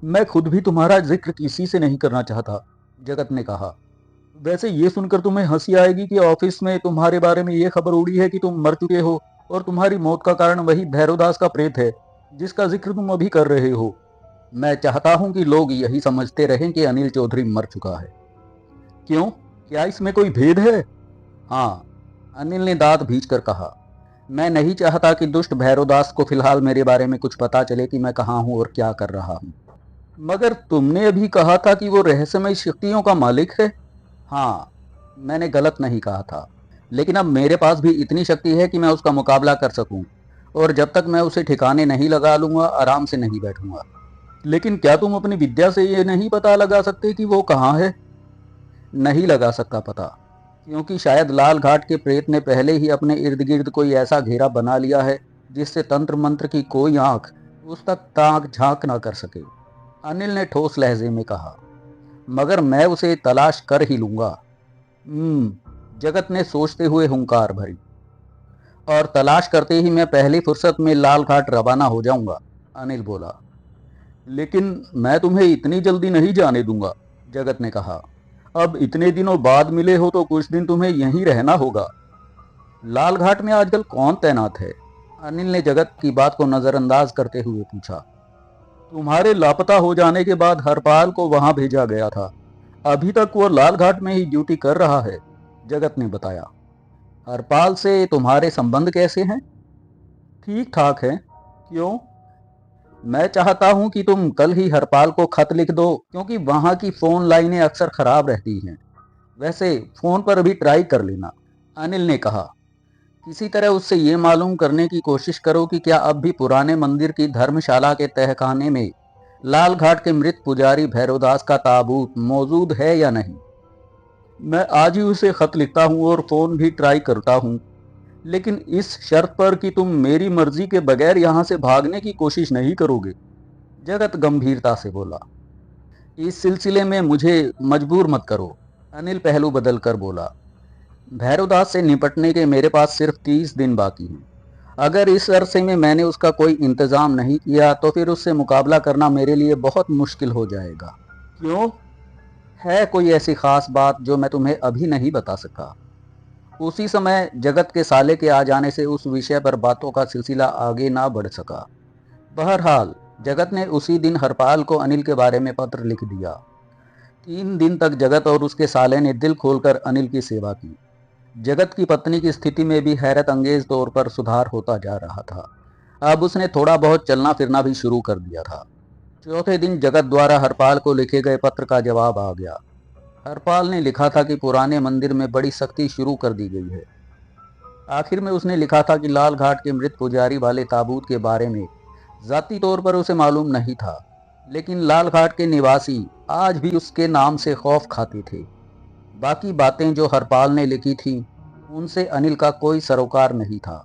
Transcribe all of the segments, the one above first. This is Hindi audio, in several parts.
मैं खुद भी तुम्हारा जिक्र किसी से नहीं करना चाहता, जगत ने कहा। वैसे ये सुनकर तुम्हें हंसी आएगी कि ऑफिस में तुम्हारे बारे में ये खबर उड़ी है कि तुम मर चुके हो और तुम्हारी मौत का कारण वही भैरवदास का प्रेत है जिसका जिक्र तुम अभी कर रहे हो। मैं चाहता हूं कि लोग यही समझते रहें कि अनिल चौधरी मर चुका है। क्यों? क्या इसमें कोई भेद है? हाँ, अनिल ने दांत भींचकर कहा। मैं नहीं चाहता कि दुष्ट भैरवदास को फिलहाल मेरे बारे में कुछ पता चले कि मैं कहाँ हूँ और क्या कर रहा हूँ। मगर तुमने अभी कहा था कि वो रहस्यमय शक्तियों का मालिक है। हाँ, मैंने गलत नहीं कहा था, लेकिन अब मेरे पास भी इतनी शक्ति है कि मैं उसका मुकाबला कर सकूं, और जब तक मैं उसे ठिकाने नहीं लगा लूंगा आराम से नहीं बैठूंगा। लेकिन क्या तुम अपनी विद्या से ये नहीं पता लगा सकते कि वो कहाँ है? नहीं लगा सकता पता, क्योंकि शायद लाल घाट के प्रेत ने पहले ही अपने इर्द गिर्द कोई ऐसा घेरा बना लिया है जिससे तंत्र मंत्र की कोई आंख उस तक ताक झांक ना कर सके। अनिल ने ठोस लहजे में कहा। मगर मैं उसे तलाश कर ही लूंगा। जगत ने सोचते हुए हुंकार भरी। और तलाश करते ही मैं पहली फुर्सत में लाल घाट रवाना हो जाऊंगा, अनिल बोला। लेकिन मैं तुम्हें इतनी जल्दी नहीं जाने दूंगा, जगत ने कहा। अब इतने दिनों बाद मिले हो तो कुछ दिन तुम्हें यहीं रहना होगा। लाल घाट में आजकल कौन तैनात है? अनिल ने जगत की बात को नजरअंदाज करते हुए पूछा। तुम्हारे लापता हो जाने के बाद हरपाल को वहां भेजा गया था। अभी तक वो लाल घाट में ही ड्यूटी कर रहा है, जगत ने बताया। हरपाल से तुम्हारे संबंध कैसे हैं? ठीक ठाक है। क्यों? मैं चाहता हूं कि तुम कल ही हरपाल को खत लिख दो, क्योंकि वहां की फोन लाइनें अक्सर खराब रहती हैं। वैसे फोन पर भी ट्राई कर लेना, अनिल ने कहा। किसी तरह उससे ये मालूम करने की कोशिश करो कि क्या अब भी पुराने मंदिर की धर्मशाला के तहखाने में लाल घाट के मृत पुजारी भैरवदास का ताबूत मौजूद है या नहीं। मैं आज ही उसे खत लिखता हूँ और फोन भी ट्राई करता हूँ, लेकिन इस शर्त पर कि तुम मेरी मर्जी के बगैर यहाँ से भागने की कोशिश नहीं करोगे, जगत गंभीरता से बोला। इस सिलसिले में मुझे मजबूर मत करो, अनिल पहलू बदल कर बोला। भैरवदास से निपटने के मेरे पास सिर्फ 30 दिन बाकी हैं। अगर इस अरसे में मैंने उसका कोई इंतजाम नहीं किया तो फिर उससे मुकाबला करना मेरे लिए बहुत मुश्किल हो जाएगा। क्यों? है कोई ऐसी खास बात जो मैं तुम्हें अभी नहीं बता सका? उसी समय जगत के साले के आ जाने से उस विषय पर बातों का सिलसिला आगे ना बढ़ सका। बहरहाल जगत ने उसी दिन हरपाल को अनिल के बारे में पत्र लिख दिया। 3 दिन तक जगत और उसके साले ने दिल खोलकर अनिल की सेवा की। जगत की पत्नी की स्थिति में भी हैरत अंगेज तौर पर सुधार होता जा रहा था। अब उसने थोड़ा बहुत चलना फिरना भी शुरू कर दिया था। चौथे दिन जगत द्वारा हरपाल को लिखे गए पत्र का जवाब आ गया। हरपाल ने लिखा था कि पुराने मंदिर में बड़ी सख्ती शुरू कर दी गई है। आखिर में उसने लिखा था कि लाल घाट के मृत पुजारी वाले ताबूत के बारे में जाती तौर पर उसे मालूम नहीं था, लेकिन लाल घाट के निवासी आज भी उसके नाम से खौफ खाते थे। बाकी बातें जो हरपाल ने लिखी थी उनसे अनिल का कोई सरोकार नहीं था।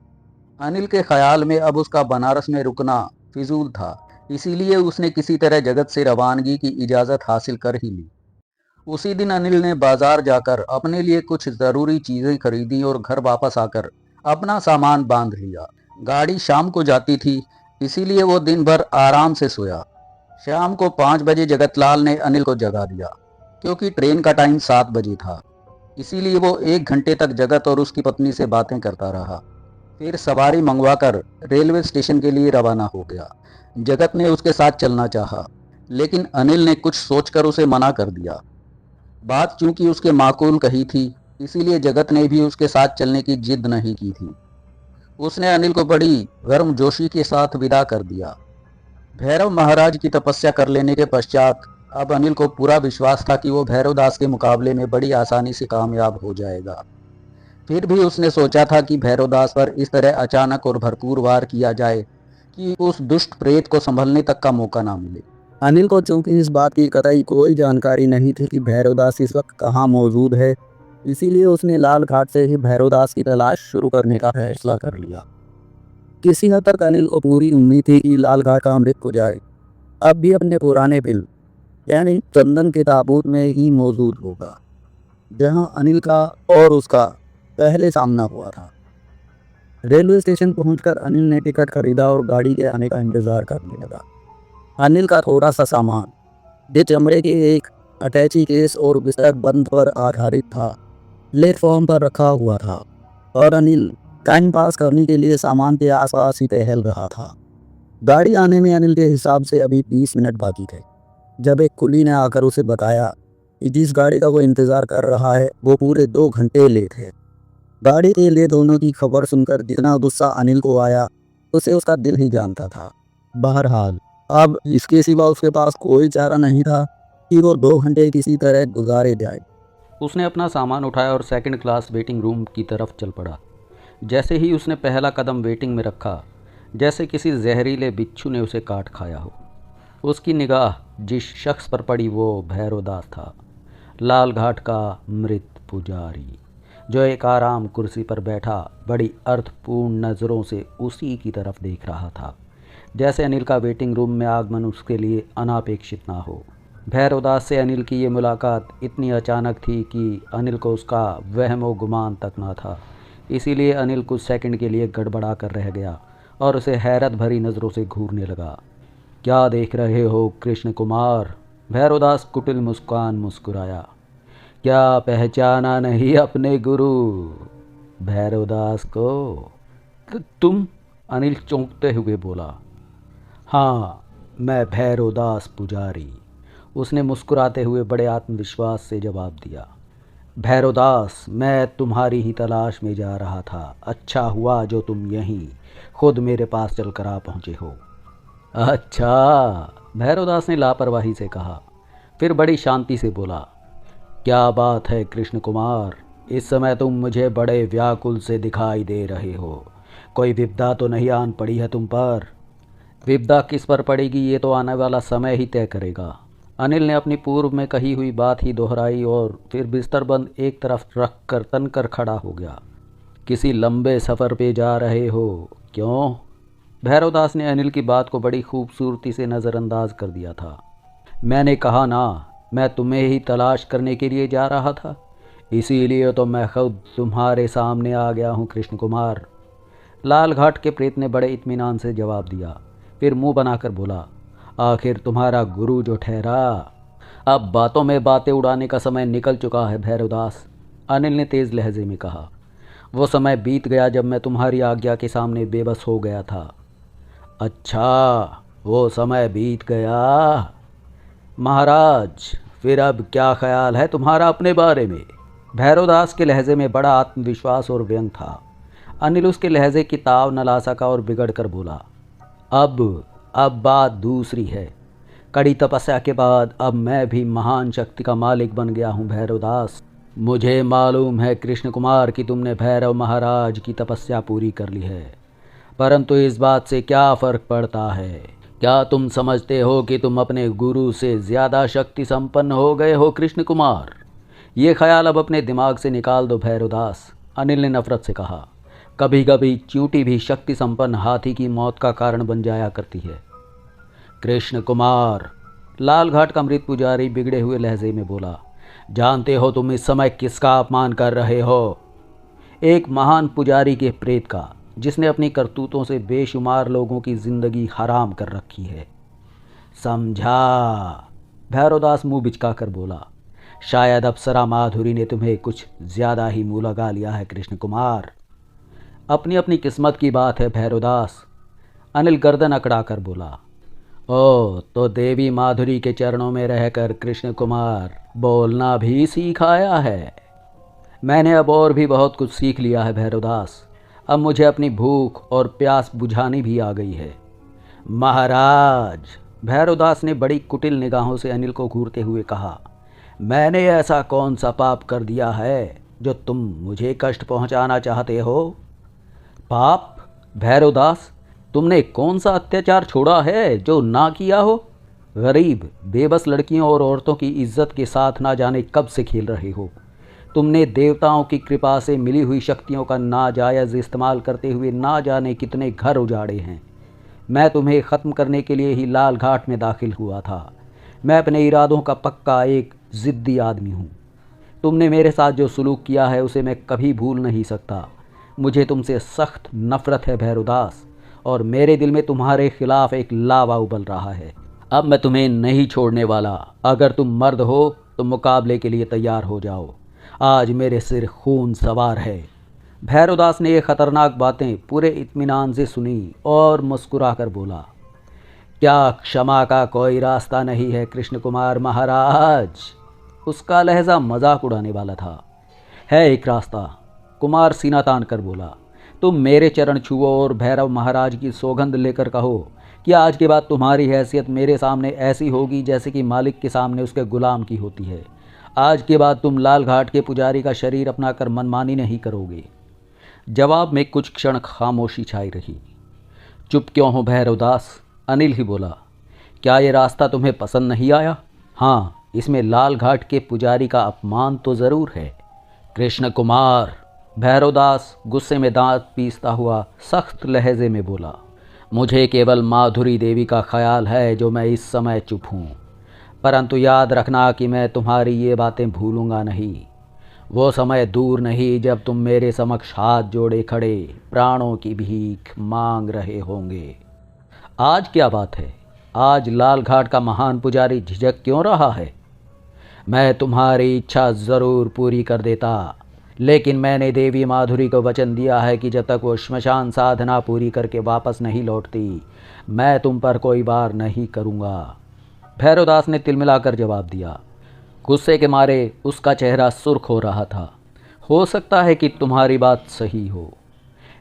अनिल के ख्याल में अब उसका बनारस में रुकना फिजूल था, इसीलिए उसने किसी तरह जगत से रवानगी की इजाज़त हासिल कर ही ली। उसी दिन अनिल ने बाजार जाकर अपने लिए कुछ ज़रूरी चीज़ें खरीदी और घर वापस आकर अपना सामान बांध लिया। गाड़ी शाम को जाती थी, इसीलिए वो दिन भर आराम से सोया। शाम को 5 बजे जगतलाल ने अनिल को जगा दिया, क्योंकि ट्रेन का टाइम 7 बजे था। इसीलिए वो 1 घंटे तक जगत और उसकी पत्नी से बातें करता रहा। फिर सवारी मंगवाकर रेलवे स्टेशन के लिए रवाना हो गया। जगत ने उसके साथ चलना चाहा, लेकिन अनिल ने कुछ सोचकर उसे मना कर दिया। बात चूंकि उसके माकूल कही थी, इसीलिए जगत ने भी उसके साथ चलने की जिद नहीं की थी। उसने अनिल को बड़ी गर्मजोशी के साथ विदा कर दिया। भैरव महाराज की तपस्या कर लेने के पश्चात अब अनिल को पूरा विश्वास था कि वो भैरवदास के मुकाबले में बड़ी आसानी से कामयाब हो जाएगा। फिर भी उसने सोचा था कि भैरवदास पर इस तरह अचानक और भरपूर वार किया जाए कि उस दुष्ट प्रेत को संभलने तक का मौका ना मिले। अनिल को चूंकि इस बात की कतई कोई जानकारी नहीं थी कि भैरवदास इस वक्त कहाँ मौजूद है, इसीलिए उसने लाल घाट से ही भैरवदास की तलाश शुरू करने का फैसला कर लिया। किसी हद तक अनिल को पूरी उम्मीद थी कि लाल घाट का मृत पुजारी अब भी अपने पुराने बिल यानी चंदन के ताबूत में ही मौजूद होगा, जहां अनिल का और उसका पहले सामना हुआ था। रेलवे स्टेशन पहुंचकर अनिल ने टिकट खरीदा और गाड़ी के आने का इंतजार करने लगा। अनिल का थोड़ा सा सामान, जो चमड़े के एक अटैची केस और बिस्तर बंद पर आधारित था, प्लेटफॉर्म पर रखा हुआ था और अनिल टाइम पास करने के लिए सामान के आसपास ही टहल रहा था। गाड़ी आने में अनिल के हिसाब से अभी 20 मिनट बाकी थे, जब एक कुली ने आकर उसे बताया कि जिस गाड़ी का वो इंतज़ार कर रहा है वो पूरे 2 घंटे लेट है। गाड़ी के लिए दोनों की खबर सुनकर जितना गुस्सा अनिल को आया उसे उसका दिल ही जानता था। बहरहाल अब इसके सिवा उसके पास कोई चारा नहीं था कि वो 2 घंटे किसी तरह गुजारे जाए। उसने अपना सामान उठाया और सेकंड क्लास वेटिंग रूम की तरफ चल पड़ा। जैसे ही उसने पहला कदम वेटिंग में रखा, जैसे किसी जहरीले बिच्छू ने उसे काट खाया हो। उसकी निगाह जिस शख्स पर पड़ी वो भैरवदास था, लाल घाट का मृत पुजारी, जो एक आराम कुर्सी पर बैठा बड़ी अर्थपूर्ण नज़रों से उसी की तरफ देख रहा था, जैसे अनिल का वेटिंग रूम में आगमन उसके लिए अनापेक्षित ना हो। भैरवदास से अनिल की ये मुलाकात इतनी अचानक थी कि अनिल को उसका वहमो गुमान तक ना था। इसीलिए अनिल कुछ सेकंड के लिए गड़बड़ा कर रह गया और उसे हैरत भरी नज़रों से घूरने लगा। क्या देख रहे हो कृष्ण कुमार? भैरवदास कुटिल मुस्कान मुस्कुराया। क्या पहचाना नहीं अपने गुरु भैरवदास को? तुम? अनिल चौंकते हुए बोला। हाँ, मैं भैरवदास पुजारी, उसने मुस्कुराते हुए बड़े आत्मविश्वास से जवाब दिया। भैरवदास, मैं तुम्हारी ही तलाश में जा रहा था। अच्छा हुआ जो तुम यहीं खुद मेरे पास चलकर आ पहुँचे हो। अच्छा, भैरवदास ने लापरवाही से कहा, फिर बड़ी शांति से बोला। क्या बात है कृष्ण कुमार, इस समय तुम मुझे बड़े व्याकुल से दिखाई दे रहे हो। कोई विपदा तो नहीं आन पड़ी है तुम पर? विपदा किस पर पड़ेगी ये तो आने वाला समय ही तय करेगा। अनिल ने अपनी पूर्व में कही हुई बात ही दोहराई और फिर बिस्तर बंद एक तरफ रख कर तनकर खड़ा हो गया। किसी लंबे सफ़र पे जा रहे हो क्यों? भैरवदास ने अनिल की बात को बड़ी खूबसूरती से नज़रअंदाज कर दिया था। मैंने कहा ना, मैं तुम्हें ही तलाश करने के लिए जा रहा था, इसीलिए तो मैं खुद तुम्हारे सामने आ गया हूँ कृष्ण कुमार। लाल घाट के प्रेत ने बड़े इत्मीनान से जवाब दिया, फिर मुंह बनाकर बोला, आखिर तुम्हारा गुरु जो ठहरा। अब बातों में बातें उड़ाने का समय निकल चुका है भैरवदास, अनिल ने तेज़ लहजे में कहा। वो समय बीत गया जब मैं तुम्हारी आज्ञा के सामने बेबस हो गया था। अच्छा, वो समय बीत गया। महाराज, फिर अब क्या ख्याल है तुम्हारा अपने बारे में? भैरवदास के लहजे में बड़ा आत्मविश्वास और व्यंग था। अनिल उसके लहजे की ताव न ला सका और बिगड़ कर बोला, अब बात दूसरी है। कड़ी तपस्या के बाद अब मैं भी महान शक्ति का मालिक बन गया हूँ भैरवदास। मुझे मालूम है कृष्ण कुमार कि तुमने भैरव महाराज की तपस्या पूरी कर ली है, परंतु इस बात से क्या फ़र्क पड़ता है? क्या तुम समझते हो कि तुम अपने गुरु से ज़्यादा शक्ति संपन्न हो गए हो कृष्ण कुमार? ये ख्याल अब अपने दिमाग से निकाल दो भैरवदास, अनिल ने नफ़रत से कहा। कभी कभी चींटी भी शक्ति संपन्न हाथी की मौत का कारण बन जाया करती है। कृष्ण कुमार, लाल घाट का मृत पुजारी बिगड़े हुए लहजे में बोला, जानते हो तुम इस समय किसका अपमान कर रहे हो? एक महान पुजारी के प्रेत का, जिसने अपनी करतूतों से बेशुमार लोगों की जिंदगी हराम कर रखी है। समझा? भैरवदास मुंह बिचका कर बोला। शायद अप्सरा माधुरी ने तुम्हें कुछ ज़्यादा ही मुँह लगा लिया है कृष्ण कुमार। अपनी अपनी किस्मत की बात है भैरवदास, अनिल गर्दन अकड़ा कर बोला। ओ, तो देवी माधुरी के चरणों में रहकर कृष्ण कुमार बोलना भी सीख आया है? मैंने अब और भी बहुत कुछ सीख लिया है भैरवदास। अब मुझे अपनी भूख और प्यास बुझानी भी आ गई है। महाराज, भैरवदास ने बड़ी कुटिल निगाहों से अनिल को घूरते हुए कहा, मैंने ऐसा कौन सा पाप कर दिया है जो तुम मुझे कष्ट पहुंचाना चाहते हो? पाप? भैरवदास, तुमने कौन सा अत्याचार छोड़ा है जो ना किया हो? गरीब बेबस लड़कियों और औरतों की इज्जत के साथ ना जाने कब से खेल रहे हो। तुमने देवताओं की कृपा से मिली हुई शक्तियों का नाजायज़ इस्तेमाल करते हुए ना जाने कितने घर उजाड़े हैं। मैं तुम्हें ख़त्म करने के लिए ही लाल घाट में दाखिल हुआ था। मैं अपने इरादों का पक्का एक ज़िद्दी आदमी हूँ। तुमने मेरे साथ जो सलूक किया है उसे मैं कभी भूल नहीं सकता। मुझे तुमसे सख्त नफ़रत है भैरवदास, और मेरे दिल में तुम्हारे खिलाफ एक लावा उबल रहा है। अब मैं तुम्हें नहीं छोड़ने वाला। अगर तुम मर्द हो तो मुकाबले के लिए तैयार हो जाओ। आज मेरे सिर खून सवार है। भैरवदास ने ये खतरनाक बातें पूरे इत्मीनान से सुनी और मुस्कुरा कर बोला, क्या क्षमा का कोई रास्ता नहीं है कृष्ण कुमार महाराज? उसका लहजा मजाक उड़ाने वाला था। है एक रास्ता, कुमार सीना तान कर बोला। तुम मेरे चरण छुओ और भैरव महाराज की सौगंध लेकर कहो कि आज के बाद तुम्हारी हैसियत मेरे सामने ऐसी होगी जैसे कि मालिक के सामने उसके गुलाम की होती है। आज के बाद तुम लाल घाट के पुजारी का शरीर अपनाकर मनमानी नहीं करोगे। जवाब में कुछ क्षण खामोशी छाई रही। चुप क्यों हो भैरवदास? अनिल ही बोला। क्या ये रास्ता तुम्हें पसंद नहीं आया? हाँ, इसमें लाल घाट के पुजारी का अपमान तो ज़रूर है। कृष्ण कुमार, भैरवदास गुस्से में दांत पीसता हुआ सख्त लहजे में बोला, मुझे केवल माधुरी देवी का ख्याल है जो मैं इस समय चुप हूँ। परंतु याद रखना कि मैं तुम्हारी ये बातें भूलूंगा नहीं। वो समय दूर नहीं जब तुम मेरे समक्ष हाथ जोड़े खड़े प्राणों की भीख मांग रहे होंगे। आज क्या बात है? आज लाल घाट का महान पुजारी झिझक क्यों रहा है? मैं तुम्हारी इच्छा ज़रूर पूरी कर देता, लेकिन मैंने देवी माधुरी को वचन दिया है कि जब तक वो श्मशान साधना पूरी करके वापस नहीं लौटती, मैं तुम पर कोई वार नहीं करूँगा। भैरवदास ने तिलमिलाकर जवाब दिया। गुस्से के मारे उसका चेहरा सुर्ख हो रहा था। हो सकता है कि तुम्हारी बात सही हो,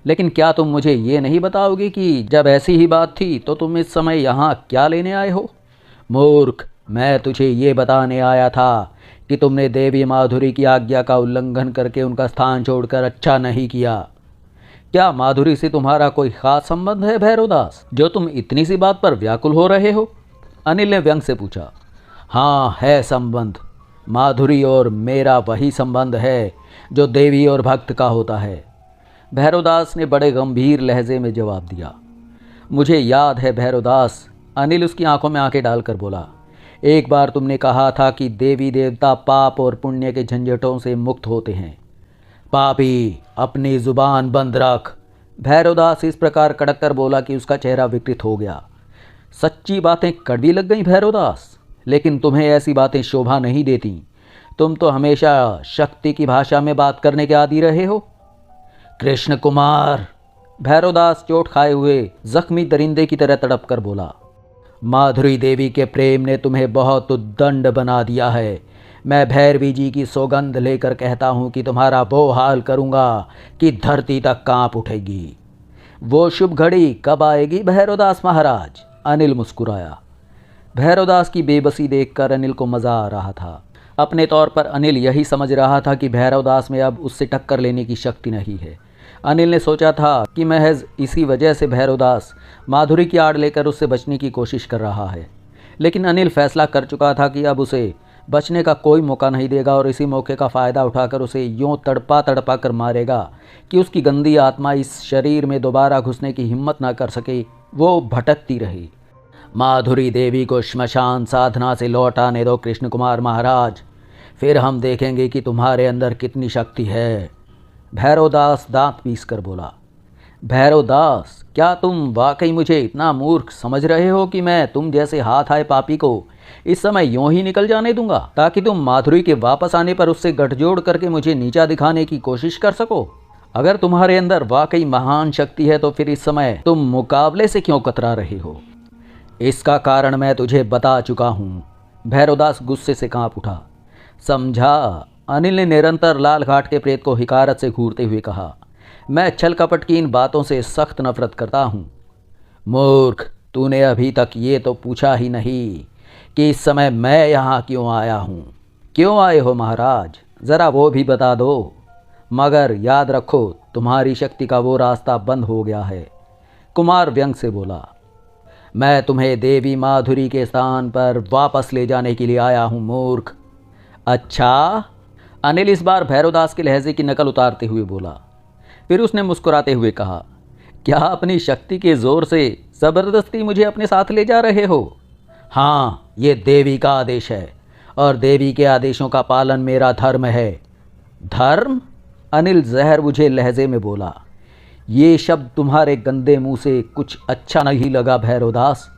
लेकिन क्या तुम मुझे ये नहीं बताओगे कि जब ऐसी ही बात थी तो तुम इस समय यहाँ क्या लेने आए हो? मूर्ख, मैं तुझे ये बताने आया था कि तुमने देवी माधुरी की आज्ञा का उल्लंघन करके उनका स्थान छोड़कर अच्छा नहीं किया। क्या माधुरी से तुम्हारा कोई खास संबंध है भैरवदास, जो तुम इतनी सी बात पर व्याकुल हो रहे हो? अनिल ने व्यंग से पूछा। हाँ, है संबंध। माधुरी और मेरा वही संबंध है जो देवी और भक्त का होता है। भैरवदास ने बड़े गंभीर लहजे में जवाब दिया। मुझे याद है भैरवदास, अनिल उसकी आंखों में आंखें डालकर बोला, एक बार तुमने कहा था कि देवी देवता पाप और पुण्य के झंझटों से मुक्त होते हैं। पापी, अपनी जुबान बंद रख। भैरवदास इस प्रकार कड़क कर बोला कि उसका चेहरा विकृत हो गया। सच्ची बातें कड़वी लग गईं भैरवदास, लेकिन तुम्हें ऐसी बातें शोभा नहीं देती। तुम तो हमेशा शक्ति की भाषा में बात करने के आदी रहे हो। कृष्ण कुमार, भैरवदास चोट खाए हुए जख्मी दरिंदे की तरह तड़प कर बोला, माधुरी देवी के प्रेम ने तुम्हें बहुत उद्दंड बना दिया है। मैं भैरवी जी की सौगंध लेकर कहता हूँ कि तुम्हारा वो हाल करूँगा कि धरती तक कांप उठेगी। वो शुभ घड़ी कब आएगी भैरवदास महाराज? अनिल मुस्कुराया। भैरवदास की बेबसी देखकर अनिल को मज़ा आ रहा था। अपने तौर पर अनिल यही समझ रहा था कि भैरवदास में अब उससे टक्कर लेने की शक्ति नहीं है। अनिल ने सोचा था कि महज इसी वजह से भैरवदास माधुरी की आड़ लेकर उससे बचने की कोशिश कर रहा है, लेकिन अनिल फैसला कर चुका था कि अब उसे बचने का कोई मौका नहीं देगा और इसी मौके का फ़ायदा उठाकर उसे यूँ तड़पा तड़पा कर मारेगा कि उसकी गंदी आत्मा इस शरीर में दोबारा घुसने की हिम्मत ना कर सके, वो भटकती रही। माधुरी देवी को श्मशान साधना से लौटाने दो कृष्ण कुमार महाराज, फिर हम देखेंगे कि तुम्हारे अंदर कितनी शक्ति है। भैरवदास दांत पीस कर बोला। भैरवदास, क्या तुम वाकई मुझे इतना मूर्ख समझ रहे हो कि मैं तुम जैसे हाथ आए पापी को इस समय यूं ही निकल जाने दूंगा ताकि तुम माधुरी के वापस आने पर उससे गठजोड़ करके मुझे नीचा दिखाने की कोशिश कर सको? अगर तुम्हारे अंदर वाकई महान शक्ति है तो फिर इस समय तुम मुकाबले से क्यों कतरा रहे हो? इसका कारण मैं तुझे बता चुका हूँ। भैरवदास गुस्से से कांप उठा। समझा? अनिल ने निरंतर लाल घाट के प्रेत को हिकारत से घूरते हुए कहा। मैं छल कपट की इन बातों से सख्त नफरत करता हूँ। मूर्ख, तूने अभी तक ये तो पूछा ही नहीं कि इस समय मैं यहाँ क्यों आया हूँ। क्यों आए हो महाराज, ज़रा वो भी बता दो। मगर याद रखो, तुम्हारी शक्ति का वो रास्ता बंद हो गया है। कुमार व्यंग से बोला। मैं तुम्हें देवी माधुरी के स्थान पर वापस ले जाने के लिए आया हूँ मूर्ख। अच्छा? अनिल इस बार भैरवदास के लहजे की नकल उतारते हुए बोला। फिर उसने मुस्कुराते हुए कहा, क्या अपनी शक्ति के ज़ोर से ज़बरदस्ती मुझे अपने साथ ले जा रहे हो? हाँ, ये देवी का आदेश है और देवी के आदेशों का पालन मेरा धर्म है। धर्म? अनिल जहर बुझे लहजे में बोला। ये शब्द तुम्हारे गंदे मुंह से कुछ अच्छा नहीं लगा भैरवदास।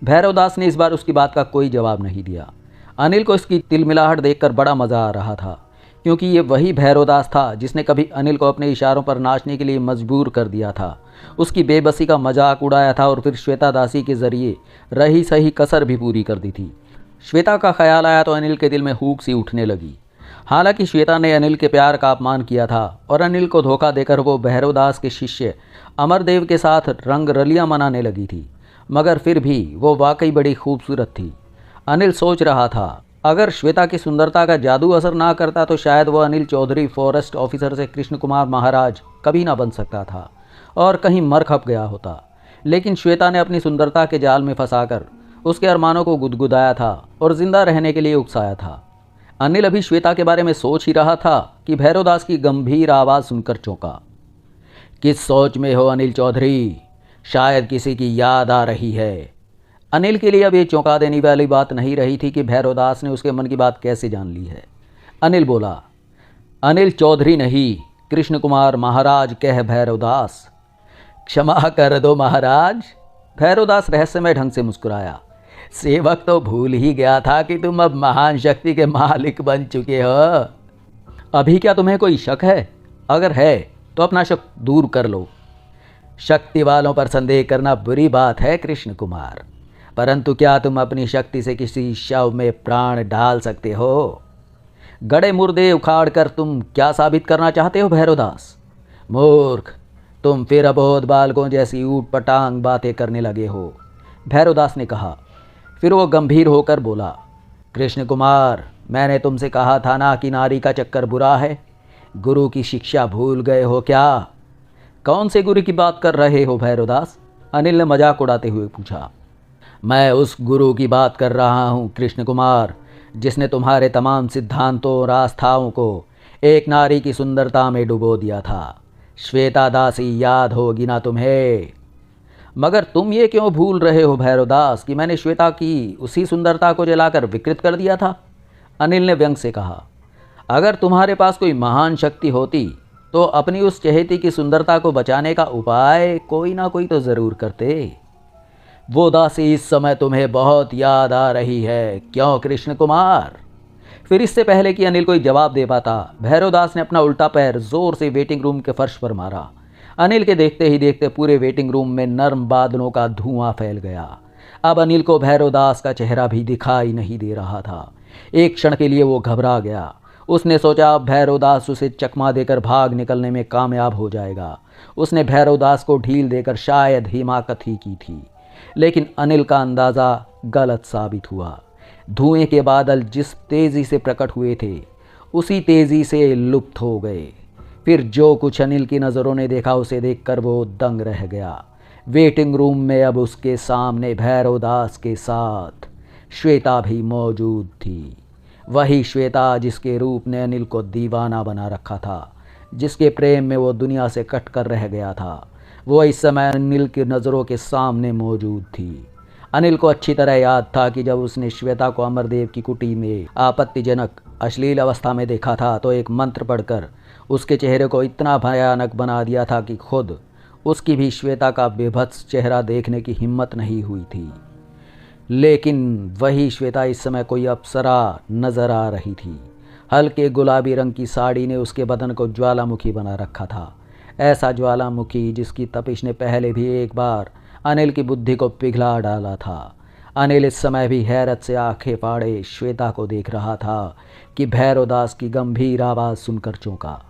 भैरवदास ने इस बार उसकी बात का कोई जवाब नहीं दिया। अनिल को इसकी तिलमिलाहट देखकर बड़ा मज़ा आ रहा था, क्योंकि ये वही भैरवदास था जिसने कभी अनिल को अपने इशारों पर नाचने के लिए मजबूर कर दिया था, उसकी बेबसी का मजाक उड़ाया था और फिर श्वेता दासी के जरिए रही सही कसर भी पूरी कर दी थी। श्वेता का ख्याल आया तो अनिल के दिल में हूक सी उठने लगी। हालांकि श्वेता ने अनिल के प्यार का अपमान किया था और अनिल को धोखा देकर वो भैरवदास के शिष्य अमरदेव के साथ रंग रलियां मनाने लगी थी, मगर फिर भी वो वाकई बड़ी खूबसूरत थी। अनिल सोच रहा था, अगर श्वेता की सुंदरता का जादू असर ना करता तो शायद वह अनिल चौधरी फॉरेस्ट ऑफिसर से कृष्ण कुमार महाराज कभी ना बन सकता था और कहीं मर खप गया होता। लेकिन श्वेता ने अपनी सुंदरता के जाल में फंसाकर उसके अरमानों को गुदगुदाया था और जिंदा रहने के लिए उकसाया था। अनिल अभी श्वेता के बारे में सोच ही रहा था कि भैरवदास की गंभीर आवाज़ सुनकर चौंका। किस सोच में हो अनिल चौधरी? शायद किसी की याद आ रही है। अनिल के लिए अब ये चौंका देने वाली बात नहीं रही थी कि भैरवदास ने उसके मन की बात कैसे जान ली है। अनिल बोला, अनिल चौधरी नहीं, कृष्ण कुमार महाराज कह भैरवदास। क्षमा कर दो महाराज। भैरवदास रहस्यमय ढंग से मुस्कुराया। सेवक तो भूल ही गया था कि तुम अब महान शक्ति के मालिक बन चुके हो। अभी क्या तुम्हें कोई शक है? अगर है तो अपना शक दूर कर लो। शक्ति वालों पर संदेह करना बुरी बात है कृष्ण कुमार, परंतु क्या तुम अपनी शक्ति से किसी शव में प्राण डाल सकते हो? गड़े मुर्दे उखाड़ कर तुम क्या साबित करना चाहते हो भैरवदास? मूर्ख, तुम फिर अबोध बालकों जैसी ऊट पटांग बातें करने लगे हो, भैरवदास ने कहा। फिर वो गंभीर होकर बोला, कृष्ण कुमार, मैंने तुमसे कहा था ना कि नारी का चक्कर बुरा है। गुरु की शिक्षा भूल गए हो क्या? कौन से गुरु की बात कर रहे हो भैरवदास? अनिल ने मजाक उड़ाते हुए पूछा। मैं उस गुरु की बात कर रहा हूँ कृष्ण कुमार, जिसने तुम्हारे तमाम सिद्धांतों और आस्थाओं को एक नारी की सुंदरता में डुबो दिया था। श्वेता दासी याद होगी ना तुम्हें? मगर तुम ये क्यों भूल रहे हो भैरवदास कि मैंने श्वेता की उसी सुंदरता को जलाकर विकृत कर दिया था? अनिल ने व्यंग से कहा। अगर तुम्हारे पास कोई महान शक्ति होती तो अपनी उस चहेती की सुंदरता को बचाने का उपाय कोई ना कोई तो ज़रूर करते। वो दासी इस समय तुम्हें बहुत याद आ रही है, क्यों कृष्ण कुमार? फिर इससे पहले कि अनिल कोई जवाब दे पाता, भैरवदास ने अपना उल्टा पैर जोर से वेटिंग रूम के फर्श पर मारा। अनिल के देखते ही देखते पूरे वेटिंग रूम में नर्म बादलों का धुआं फैल गया। अब अनिल को भैरवदास का चेहरा भी दिखाई नहीं दे रहा था। एक क्षण के लिए वो घबरा गया। उसने सोचा अब भैरवदास उसे चकमा देकर भाग निकलने में कामयाब हो जाएगा। उसने भैरवदास को ढील देकर शायद हिमाकत ही की थी, लेकिन अनिल का अंदाज़ा गलत साबित हुआ। धुएं के बादल जिस तेज़ी से प्रकट हुए थे उसी तेज़ी से लुप्त हो गए। फिर जो कुछ अनिल की नज़रों ने देखा उसे देखकर वो दंग रह गया। वेटिंग रूम में अब उसके सामने भैरवदास के साथ श्वेता भी मौजूद थी। वही श्वेता जिसके रूप ने अनिल को दीवाना बना रखा था, जिसके प्रेम में वो दुनिया से कट कर रह गया था, वो इस समय अनिल की नज़रों के सामने मौजूद थी। अनिल को अच्छी तरह याद था कि जब उसने श्वेता को अमरदेव की कुटी में आपत्तिजनक अश्लील अवस्था में देखा था तो एक मंत्र पढ़कर उसके चेहरे को इतना भयानक बना दिया था कि खुद उसकी भी श्वेता का बेभत्स चेहरा देखने की हिम्मत नहीं हुई थी। लेकिन वही श्वेता इस समय कोई अप्सरा नजर आ रही थी। हल्के गुलाबी रंग की साड़ी ने उसके बदन को ज्वालामुखी बना रखा था, ऐसा ज्वालामुखी जिसकी तपिश ने पहले भी एक बार अनिल की बुद्धि को पिघला डाला था। अनिल इस समय भी हैरत से आंखें फाड़े श्वेता को देख रहा था कि भैरवदास की गंभीर आवाज़ सुनकर चौंका।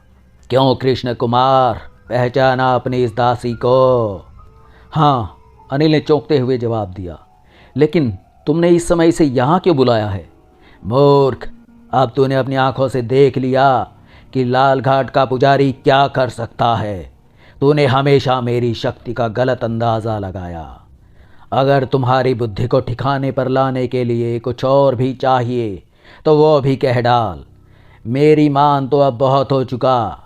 क्यों कृष्ण कुमार, पहचाना अपनी इस दासी को? हाँ, अनिल ने चौंकते हुए जवाब दिया। लेकिन तुमने इस समय इसे यहाँ क्यों बुलाया है? मूर्ख, अब तूने अपनी आंखों से देख लिया कि लाल घाट का पुजारी क्या कर सकता है। तूने हमेशा मेरी शक्ति का गलत अंदाज़ा लगाया। अगर तुम्हारी बुद्धि को ठिकाने पर लाने के लिए कुछ और भी चाहिए तो वो भी कह डाल। मेरी मान तो अब बहुत हो चुका,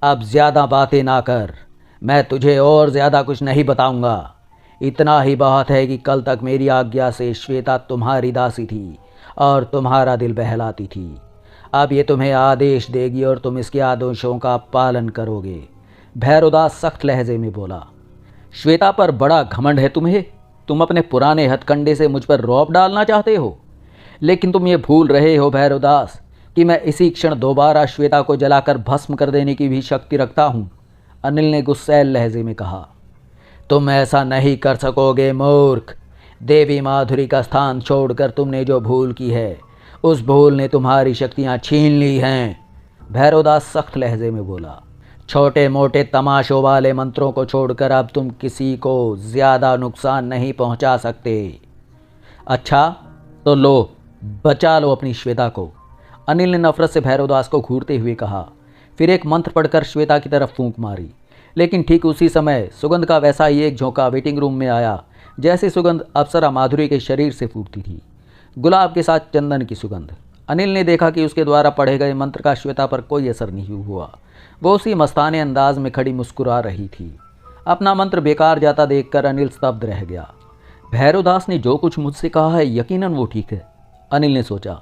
अब ज़्यादा बातें ना कर। मैं तुझे और ज़्यादा कुछ नहीं बताऊंगा। इतना ही बहुत है कि कल तक मेरी आज्ञा से श्वेता तुम्हारी दासी थी और तुम्हारा दिल बहलाती थी। अब ये तुम्हें आदेश देगी और तुम इसके आदेशों का पालन करोगे। भैरवदास सख्त लहजे में बोला। श्वेता पर बड़ा घमंड है तुम्हें। तुम अपने पुराने हथकंडे से मुझ पर रौब डालना चाहते हो, लेकिन तुम ये भूल रहे हो भैरवदास कि मैं इसी क्षण दोबारा श्वेता को जलाकर भस्म कर देने की भी शक्ति रखता हूँ। अनिल ने गुस्सैल लहजे में कहा। तुम ऐसा नहीं कर सकोगे मूर्ख। देवी माधुरी का स्थान छोड़कर तुमने जो भूल की है, उस भूल ने तुम्हारी शक्तियाँ छीन ली हैं। भैरवदास सख्त लहजे में बोला। छोटे मोटे तमाशों वाले मंत्रों को छोड़कर अब तुम किसी को ज़्यादा नुकसान नहीं पहुंचा सकते। अच्छा तो लो, बचा लो अपनी श्वेता को। अनिल ने नफरत से भैरवदास को घूरते हुए कहा। फिर एक मंत्र पढ़कर श्वेता की तरफ फूंक मारी। लेकिन ठीक उसी समय सुगंध का वैसा ही एक झोंका वेटिंग रूम में आया जैसे सुगंध अप्सरा माधुरी के शरीर से फूटती थी, गुलाब के साथ चंदन की सुगंध। अनिल ने देखा कि उसके द्वारा पढ़े गए मंत्र का श्वेता पर कोई असर नहीं हुआ। वो उसी मस्ताने अंदाज में खड़ी मुस्कुरा रही थी। अपना मंत्र बेकार जाता देखकर अनिल स्तब्ध रह गया। भैरवदास ने जो कुछ मुझसे कहा है यकीनन वो ठीक है, अनिल ने सोचा।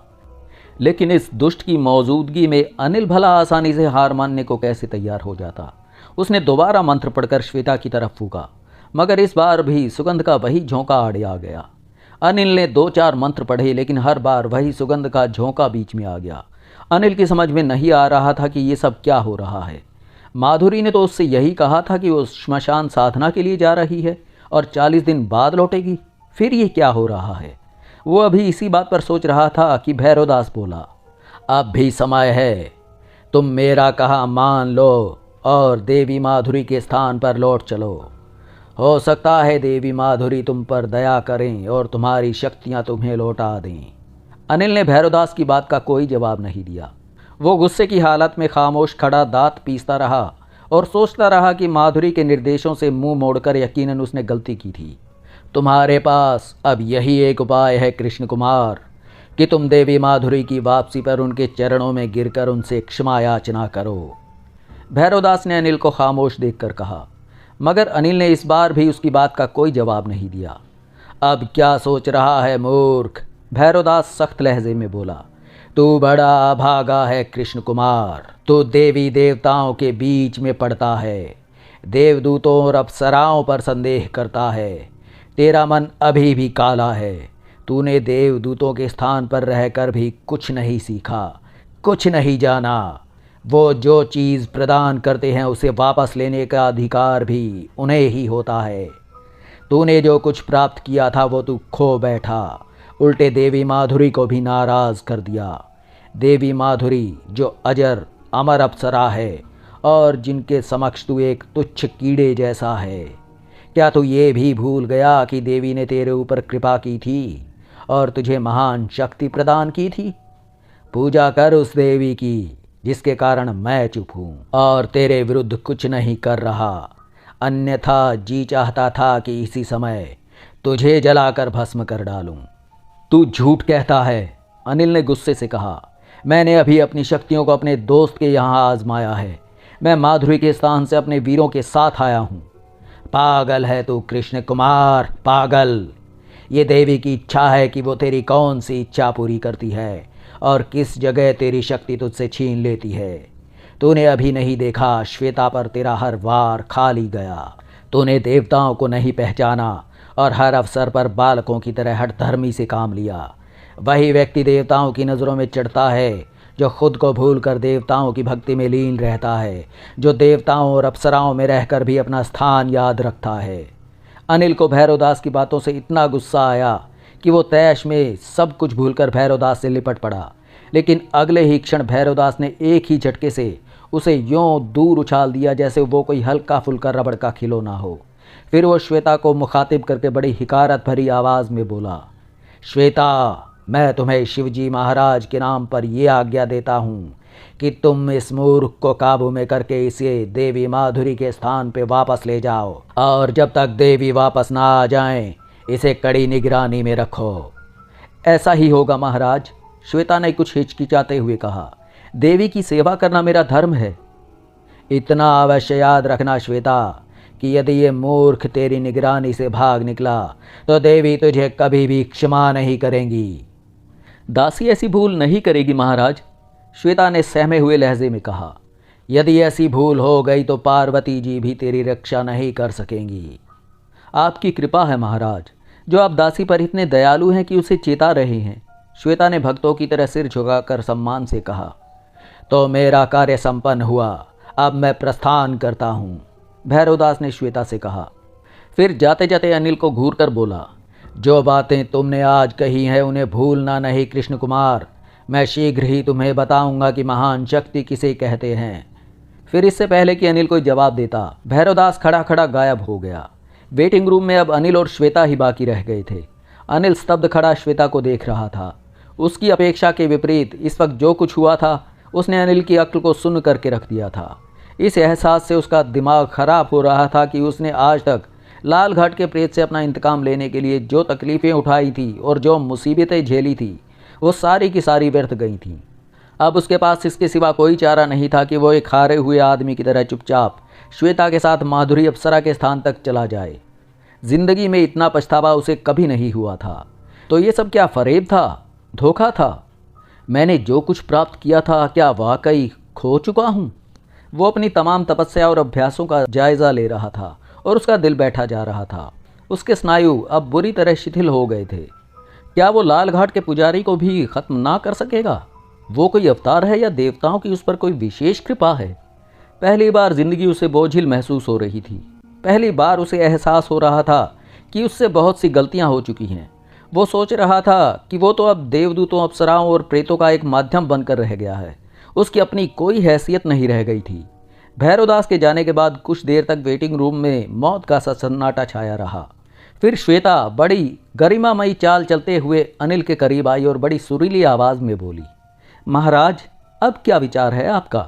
लेकिन इस दुष्ट की मौजूदगी में अनिल भला आसानी से हार मानने को कैसे तैयार हो जाता। उसने दोबारा मंत्र पढ़कर श्वेता की तरफ फूंका, मगर इस बार भी सुगंध का वही झोंका आड़े आ गया। अनिल ने 2-4 मंत्र पढ़े, लेकिन हर बार वही सुगंध का झोंका बीच में आ गया। अनिल की समझ में नहीं आ रहा था कि ये सब क्या हो रहा है। माधुरी ने तो उससे यही कहा था कि वो श्मशान साधना के लिए जा रही है और 40 दिन बाद लौटेगी। फिर ये क्या हो रहा है? वो अभी इसी बात पर सोच रहा था कि भैरवदास बोला, अब भी समय है, तुम मेरा कहा मान लो और देवी माधुरी के स्थान पर लौट चलो। हो सकता है देवी माधुरी तुम पर दया करें और तुम्हारी शक्तियां तुम्हें लौटा दें। अनिल ने भैरवदास की बात का कोई जवाब नहीं दिया। वो गुस्से की हालत में खामोश खड़ा दांत पीसता रहा और सोचता रहा कि माधुरी के निर्देशों से मुंह मोड़कर यकीनन उसने गलती की थी। तुम्हारे पास अब यही एक उपाय है कृष्ण कुमार कि तुम देवी माधुरी की वापसी पर उनके चरणों में गिरकर उनसे क्षमा याचना करो। भैरवदास ने अनिल को खामोश देखकर कहा, मगर अनिल ने इस बार भी उसकी बात का कोई जवाब नहीं दिया। अब क्या सोच रहा है मूर्ख? भैरवदास सख्त लहजे में बोला। तू बड़ा भागा है कृष्ण कुमार। तू देवी देवताओं के बीच में पड़ता है, देवदूतों और अप्सराओं पर संदेह करता है। तेरा मन अभी भी काला है। तूने देवदूतों के स्थान पर रहकर भी कुछ नहीं सीखा, कुछ नहीं जाना। वो जो चीज़ प्रदान करते हैं उसे वापस लेने का अधिकार भी उन्हें ही होता है। तूने जो कुछ प्राप्त किया था वो तू खो बैठा, उल्टे देवी माधुरी को भी नाराज़ कर दिया। देवी माधुरी जो अजर अमर अप्सरा है और जिनके समक्ष तू एक तुच्छ कीड़े जैसा है। क्या तू ये भी भूल गया कि देवी ने तेरे ऊपर कृपा की थी और तुझे महान शक्ति प्रदान की थी? पूजा कर उस देवी की जिसके कारण मैं चुप हूँ और तेरे विरुद्ध कुछ नहीं कर रहा। अन्यथा जी चाहता था कि इसी समय तुझे जलाकर भस्म कर डालूं। तू झूठ कहता है, अनिल ने गुस्से से कहा। मैंने अभी अपनी शक्तियों को अपने दोस्त के यहाँ आजमाया है। मैं माधुरी के स्थान से अपने वीरों के साथ आया हूँ। पागल है तू कृष्ण कुमार, पागल। ये देवी की इच्छा है कि वो तेरी कौन सी इच्छा पूरी करती है और किस जगह तेरी शक्ति तुझसे छीन लेती है। तूने अभी नहीं देखा श्वेता पर तेरा हर वार खाली गया। तूने देवताओं को नहीं पहचाना और हर अवसर पर बालकों की तरह हठधर्मी से काम लिया। वही व्यक्ति देवताओं की नज़रों में चढ़ता है जो खुद को भूलकर देवताओं की भक्ति में लीन रहता है, जो देवताओं और अप्सराओं में रहकर भी अपना स्थान याद रखता है। अनिल को भैरवदास की बातों से इतना गुस्सा आया कि वो तैश में सब कुछ भूलकर भैरवदास से लिपट पड़ा। लेकिन अगले ही क्षण भैरवदास ने एक ही झटके से उसे यूं दूर उछाल दिया जैसे वो कोई हल्का फुल्का रबड़ का खिलौना हो। फिर वो श्वेता को मुखातिब करके बड़ी हिकारत भरी आवाज़ में बोला, श्वेता, मैं तुम्हें शिवजी महाराज के नाम पर यह आज्ञा देता हूँ कि तुम इस मूर्ख को काबू में करके इसे देवी माधुरी के स्थान पे वापस ले जाओ और जब तक देवी वापस ना आ जाएं, इसे कड़ी निगरानी में रखो। ऐसा ही होगा महाराज, श्वेता ने कुछ हिचकिचाते हुए कहा। देवी की सेवा करना मेरा धर्म है। इतना अवश्य याद रखना श्वेता कि यदि ये मूर्ख तेरी निगरानी से भाग निकला तो देवी तुझे कभी भी क्षमा नहीं करेंगी। दासी ऐसी भूल नहीं करेगी महाराज, श्वेता ने सहमे हुए लहजे में कहा। यदि ऐसी भूल हो गई तो पार्वती जी भी तेरी रक्षा नहीं कर सकेंगी। आपकी कृपा है महाराज, जो आप दासी पर इतने दयालु हैं कि उसे चेता रहे हैं। श्वेता ने भक्तों की तरह सिर झुकाकर सम्मान से कहा। तो मेरा कार्य संपन्न हुआ, अब मैं प्रस्थान करता हूँ, भैरवदास ने श्वेता से कहा। फिर जाते जाते अनिल को घूर कर बोला, जो बातें तुमने आज कही हैं उन्हें भूलना नहीं कृष्ण कुमार। मैं शीघ्र ही तुम्हें बताऊंगा कि महान शक्ति किसे कहते हैं। फिर इससे पहले कि अनिल कोई जवाब देता, भैरवदास खड़ा खड़ा गायब हो गया। वेटिंग रूम में अब अनिल और श्वेता ही बाकी रह गए थे। अनिल स्तब्ध खड़ा श्वेता को देख रहा था। उसकी अपेक्षा के विपरीत इस वक्त जो कुछ हुआ था उसने अनिल की अक्ल को सुन्न करके रख दिया था। इस एहसास से उसका दिमाग खराब हो रहा था कि उसने आज तक लाल घाट के प्रेत से अपना इंतकाम लेने के लिए जो तकलीफ़ें उठाई थी और जो मुसीबतें झेली थी वो सारी की सारी व्यर्थ गई थीं। अब उसके पास इसके सिवा कोई चारा नहीं था कि वो एक हारे हुए आदमी की तरह चुपचाप श्वेता के साथ माधुरी अप्सरा के स्थान तक चला जाए। जिंदगी में इतना पछतावा उसे कभी नहीं हुआ था। तो ये सब क्या फरेब था, धोखा था? मैंने जो कुछ प्राप्त किया था क्या वाकई खो चुका हूँ? वो अपनी तमाम तपस्या और अभ्यासों का जायज़ा ले रहा था और उसका दिल बैठा जा रहा था। उसके स्नायु अब बुरी तरह शिथिल हो गए थे। क्या वो लाल घाट के पुजारी को भी खत्म ना कर सकेगा? वो कोई अवतार है या देवताओं की उस पर कोई विशेष कृपा है? पहली बार जिंदगी उसे बोझिल महसूस हो रही थी। पहली बार उसे एहसास हो रहा था कि उससे बहुत सी गलतियां हो चुकी हैं। वो सोच रहा था कि वो तो अब देवदूतों, अप्सराओं और प्रेतों का एक माध्यम बनकर रह गया है। उसकी अपनी कोई हैसियत नहीं रह गई थी। भैरवदास के जाने के बाद कुछ देर तक वेटिंग रूम में मौत का सा सन्नाटा छाया रहा। फिर श्वेता बड़ी गरिमामयी चाल चलते हुए अनिल के करीब आई और बड़ी सुरीली आवाज़ में बोली, महाराज अब क्या विचार है आपका?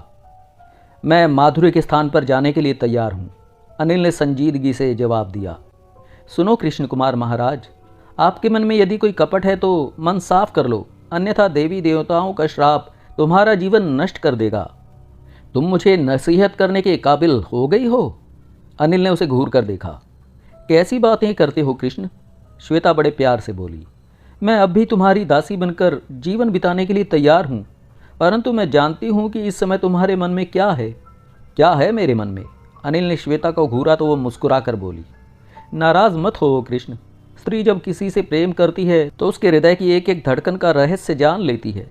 मैं माधुरी के स्थान पर जाने के लिए तैयार हूँ, अनिल ने संजीदगी से जवाब दिया। सुनो कृष्ण कुमार महाराज, आपके मन में यदि कोई कपट है तो मन साफ कर लो, अन्यथा देवी देवताओं का श्राप तुम्हारा जीवन नष्ट कर देगा। तुम मुझे नसीहत करने के काबिल हो गई हो? अनिल ने उसे घूर कर देखा। कैसी बातें करते हो कृष्ण? श्वेता बड़े प्यार से बोली। मैं अब भी तुम्हारी दासी बनकर जीवन बिताने के लिए तैयार हूँ, परंतु मैं जानती हूँ कि इस समय तुम्हारे मन में क्या है। क्या है मेरे मन में? अनिल ने श्वेता को घूरा तो वो मुस्कुरा कर बोली, नाराज मत हो कृष्ण। स्त्री जब किसी से प्रेम करती है तो उसके हृदय की एक एक धड़कन का रहस्य जान लेती है।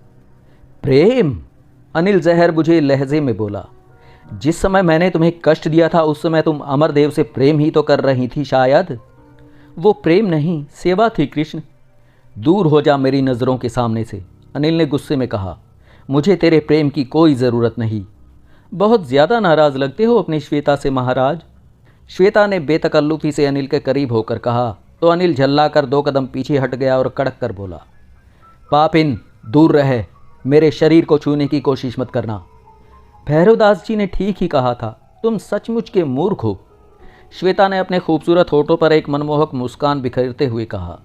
प्रेम? अनिल जहर बुझे लहजे में बोला, जिस समय मैंने तुम्हें कष्ट दिया था उस समय तुम अमरदेव से प्रेम ही तो कर रही थी शायद। वो प्रेम नहीं, सेवा थी कृष्ण। दूर हो जा मेरी नज़रों के सामने से, अनिल ने गुस्से में कहा। मुझे तेरे प्रेम की कोई ज़रूरत नहीं। बहुत ज़्यादा नाराज़ लगते हो अपनी श्वेता से महाराज। श्वेता ने बेतकल्लुफ़ी से अनिल के करीब होकर कहा तो अनिल झल्ला कर 2 कदम पीछे हट गया और कड़क कर बोला, पापिन दूर रहे, मेरे शरीर को छूने की कोशिश मत करना। भैरवदास जी ने ठीक ही कहा था, तुम सचमुच के मूर्ख हो। श्वेता ने अपने खूबसूरत होठों पर एक मनमोहक मुस्कान बिखेरते हुए कहा।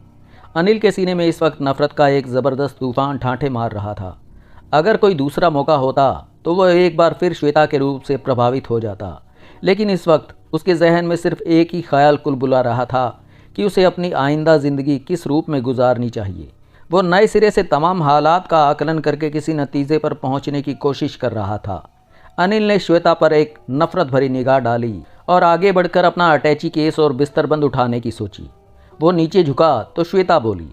अनिल के सीने में इस वक्त नफरत का एक ज़बरदस्त तूफान ठाठे मार रहा था। अगर कोई दूसरा मौका होता तो वह एक बार फिर श्वेता के रूप से प्रभावित हो जाता, लेकिन इस वक्त उसके जहन में सिर्फ एक ही ख्याल कुलबुला रहा था कि उसे अपनी आइंदा ज़िंदगी किस रूप में गुजारनी चाहिए। वो नए सिरे से तमाम हालात का आकलन करके किसी नतीजे पर पहुंचने की कोशिश कर रहा था। अनिल ने श्वेता पर एक नफरत भरी निगाह डाली और आगे बढ़कर अपना अटैची केस और बिस्तरबंद उठाने की सोची। वो नीचे झुका तो श्वेता बोली,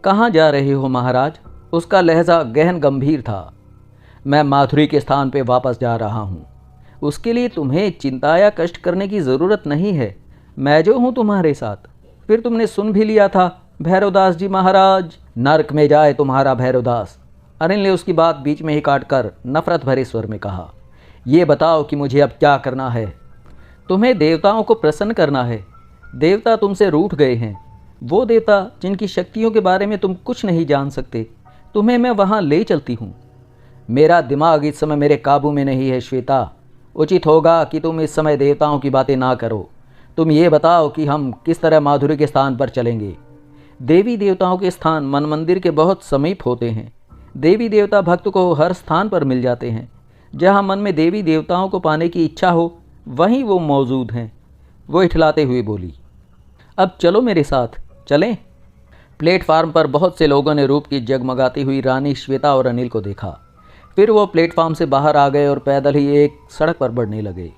कहाँ जा रहे हो महाराज? उसका लहजा गहन गंभीर था। मैं माधुरी के स्थान पे वापस जा रहा हूँ। उसके लिए तुम्हें चिंता या कष्ट करने की ज़रूरत नहीं है, मैं जो हूँ तुम्हारे साथ। फिर तुमने सुन भी लिया था भैरवदास जी महाराज, नरक में जाए तुम्हारा भैरवदास। अनिल ने उसकी बात बीच में ही काटकर नफरत भरे स्वर में कहा, ये बताओ कि मुझे अब क्या करना है? तुम्हें देवताओं को प्रसन्न करना है। देवता तुमसे रूठ गए हैं, वो देवता जिनकी शक्तियों के बारे में तुम कुछ नहीं जान सकते। तुम्हें मैं वहाँ ले चलती हूँ। मेरा दिमाग इस समय मेरे काबू में नहीं है श्वेता। उचित होगा कि तुम इस समय देवताओं की बातें ना करो। तुम ये बताओ कि हम किस तरह माधुरी के स्थान पर चलेंगे। देवी देवताओं के स्थान मन मंदिर के बहुत समीप होते हैं। देवी देवता भक्त को हर स्थान पर मिल जाते हैं। जहाँ मन में देवी देवताओं को पाने की इच्छा हो वहीं वो मौजूद हैं। वो इठलाते हुए बोली, अब चलो मेरे साथ, चलें। प्लेटफार्म पर बहुत से लोगों ने रूप की जगमगाती हुई रानी श्वेता और अनिल को देखा। फिर वो प्लेटफार्म से बाहर आ गए और पैदल ही एक सड़क पर बढ़ने लगे।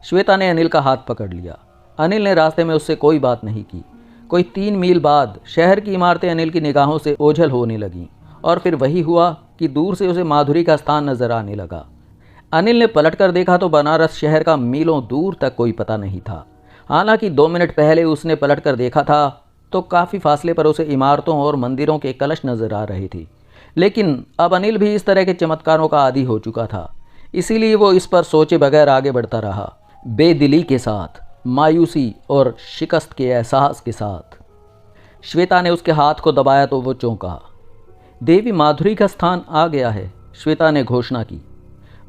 श्वेता ने अनिल का हाथ पकड़ लिया। अनिल ने रास्ते में उससे कोई बात नहीं की। कोई 3 मील बाद शहर की इमारतें अनिल की निगाहों से ओझल होने लगीं और फिर वही हुआ कि दूर से उसे माधुरी का स्थान नजर आने लगा। अनिल ने पलटकर देखा तो बनारस शहर का मीलों दूर तक कोई पता नहीं था। हालांकि 2 मिनट पहले उसने पलटकर देखा था तो काफ़ी फासले पर उसे इमारतों और मंदिरों के कलश नजर आ रहे थे। लेकिन अब अनिल भी इस तरह के चमत्कारों का आदी हो चुका था, इसीलिए वो इस पर सोचे बगैर आगे बढ़ता रहा, बेदिली के साथ, मायूसी और शिकस्त के एहसास के साथ। श्वेता ने उसके हाथ को दबाया तो वो चौंका। देवी माधुरी का स्थान आ गया है, श्वेता ने घोषणा की।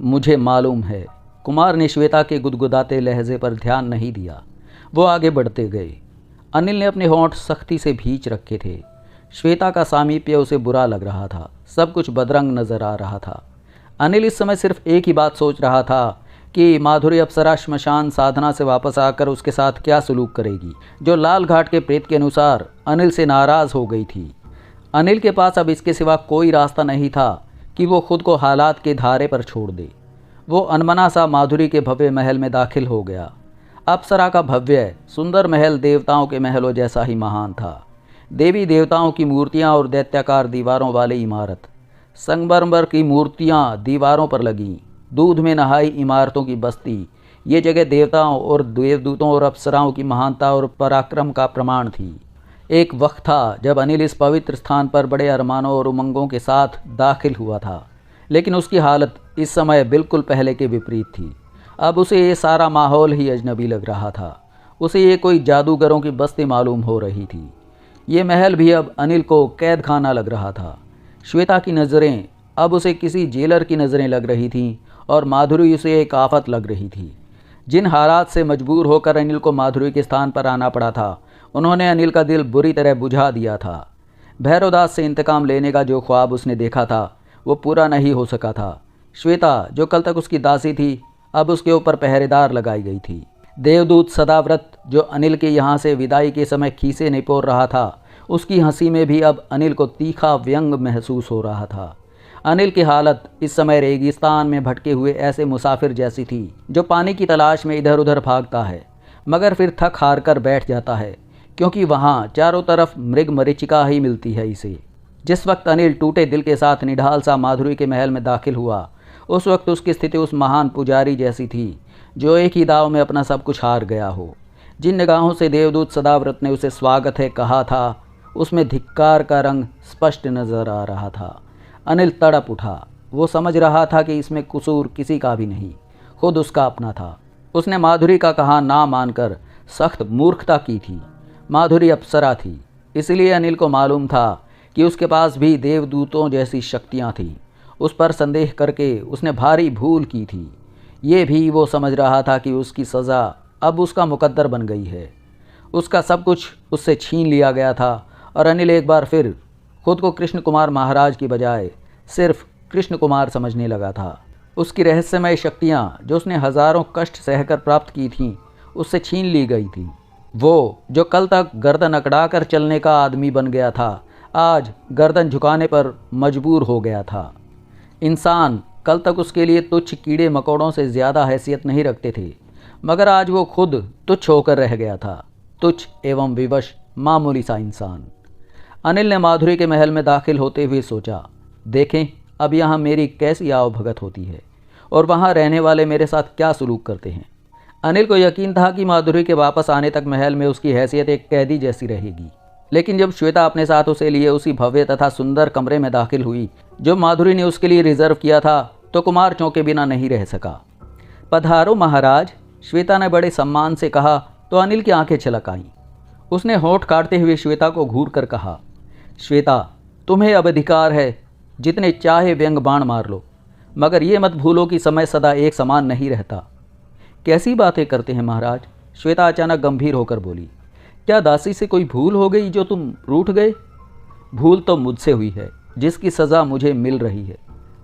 मुझे मालूम है। कुमार ने श्वेता के गुदगुदाते लहजे पर ध्यान नहीं दिया। वो आगे बढ़ते गए। अनिल ने अपने होंठ सख्ती से भींच रखे थे। श्वेता का सामीप्य उसे बुरा लग रहा था, सब कुछ बदरंग नजर आ रहा था। अनिल इस समय सिर्फ एक ही बात सोच रहा था कि माधुरी अप्सरा श्मशान साधना से वापस आकर उसके साथ क्या सलूक करेगी, जो लाल घाट के प्रेत के अनुसार अनिल से नाराज हो गई थी। अनिल के पास अब इसके सिवा कोई रास्ता नहीं था कि वो खुद को हालात के धारे पर छोड़ दे। वो अनमना सा माधुरी के भव्य महल में दाखिल हो गया। अप्सरा का भव्य सुंदर महल देवताओं के महलों जैसा ही महान था। देवी देवताओं की मूर्तियां और दैत्याकार दीवारों वाली इमारत, संगमरमर की मूर्तियां दीवारों पर लगीं, दूध में नहाई इमारतों की बस्ती, ये जगह देवताओं और देवदूतों और अप्सराओं की महानता और पराक्रम का प्रमाण थी। एक वक्त था जब अनिल इस पवित्र स्थान पर बड़े अरमानों और उमंगों के साथ दाखिल हुआ था, लेकिन उसकी हालत इस समय बिल्कुल पहले के विपरीत थी। अब उसे ये सारा माहौल ही अजनबी लग रहा था। उसे ये कोई जादूगरों की बस्ती मालूम हो रही थी। ये महल भी अब अनिल को कैद खाना लग रहा था। श्वेता की नज़रें अब उसे किसी जेलर की नज़रें लग रही थीं और माधुरी उसे एक आफत लग रही थी। जिन हालात से मजबूर होकर अनिल को माधुरी के स्थान पर आना पड़ा था, उन्होंने अनिल का दिल बुरी तरह बुझा दिया था। भैरवदास से इंतकाम लेने का जो ख्वाब उसने देखा था वो पूरा नहीं हो सका था। श्वेता, जो कल तक उसकी दासी थी, अब उसके ऊपर पहरेदार लगाई गई थी। देवदूत सदाव्रत, जो अनिल के यहाँ से विदाई के समय खीसे निपोर रहा था, उसकी हंसी में भी अब अनिल को तीखा व्यंग महसूस हो रहा था। अनिल की हालत इस समय रेगिस्तान में भटके हुए ऐसे मुसाफिर जैसी थी जो पानी की तलाश में इधर उधर भागता है, मगर फिर थक हार कर बैठ जाता है, क्योंकि वहाँ चारों तरफ मृग मरीचिका ही मिलती है इसे। जिस वक्त अनिल टूटे दिल के साथ निढाल सा माधुरी के महल में दाखिल हुआ, उस वक्त उसकी स्थिति उस महान पुजारी जैसी थी जो एक ही दाव में अपना सब कुछ हार गया हो। जिन निगाहों से देवदूत सदाव्रत ने उसे स्वागत है कहा था, उसमें धिक्कार का रंग स्पष्ट नजर आ रहा था। अनिल तड़प उठा। वो समझ रहा था कि इसमें कसूर किसी का भी नहीं, खुद उसका अपना था। उसने माधुरी का कहा ना मानकर सख्त मूर्खता की थी। माधुरी अप्सरा थी, इसलिए अनिल को मालूम था कि उसके पास भी देवदूतों जैसी शक्तियाँ थीं। उस पर संदेह करके उसने भारी भूल की थी। ये भी वो समझ रहा था कि उसकी सज़ा अब उसका मुकद्दर बन गई है। उसका सब कुछ उससे छीन लिया गया था और अनिल एक बार फिर खुद को कृष्ण कुमार महाराज की बजाय सिर्फ कृष्ण कुमार समझने लगा था। उसकी रहस्यमय शक्तियाँ जो उसने हज़ारों कष्ट सहकर प्राप्त की थीं, उससे छीन ली गई थी। वो जो कल तक गर्दन अकड़ाकर चलने का आदमी बन गया था, आज गर्दन झुकाने पर मजबूर हो गया था। इंसान कल तक उसके लिए तुच्छ कीड़े मकोड़ों से ज़्यादा हैसियत नहीं रखते थे, मगर आज वो खुद तुच्छ होकर रह गया था, तुच्छ एवं विवश मामूली सा इंसान। अनिल ने माधुरी के महल में दाखिल होते हुए सोचा, देखें अब यहाँ मेरी कैसी आवभगत होती है और वहाँ रहने वाले मेरे साथ क्या सलूक करते हैं। अनिल को यकीन था कि माधुरी के वापस आने तक महल में उसकी हैसियत एक कैदी जैसी रहेगी, लेकिन जब श्वेता अपने साथ उसे लिए उसी भव्य तथा सुंदर कमरे में दाखिल हुई जो माधुरी ने उसके लिए रिजर्व किया था, तो कुमार चौंके बिना नहीं रह सका। पधारो महाराज, श्वेता ने बड़े सम्मान से कहा तो अनिल की आंखें छलक आईं। उसने होंठ काटते हुए श्वेता को घूर कर कहा, श्वेता, तुम्हें अब अधिकार है जितने चाहे व्यंग बाण मार लो, मगर ये मत भूलो कि समय सदा एक समान नहीं रहता। कैसी बातें करते हैं महाराज, श्वेता अचानक गंभीर होकर बोली। क्या दासी से कोई भूल हो गई जो तुम रूठ गए? भूल तो मुझसे हुई है जिसकी सज़ा मुझे मिल रही है,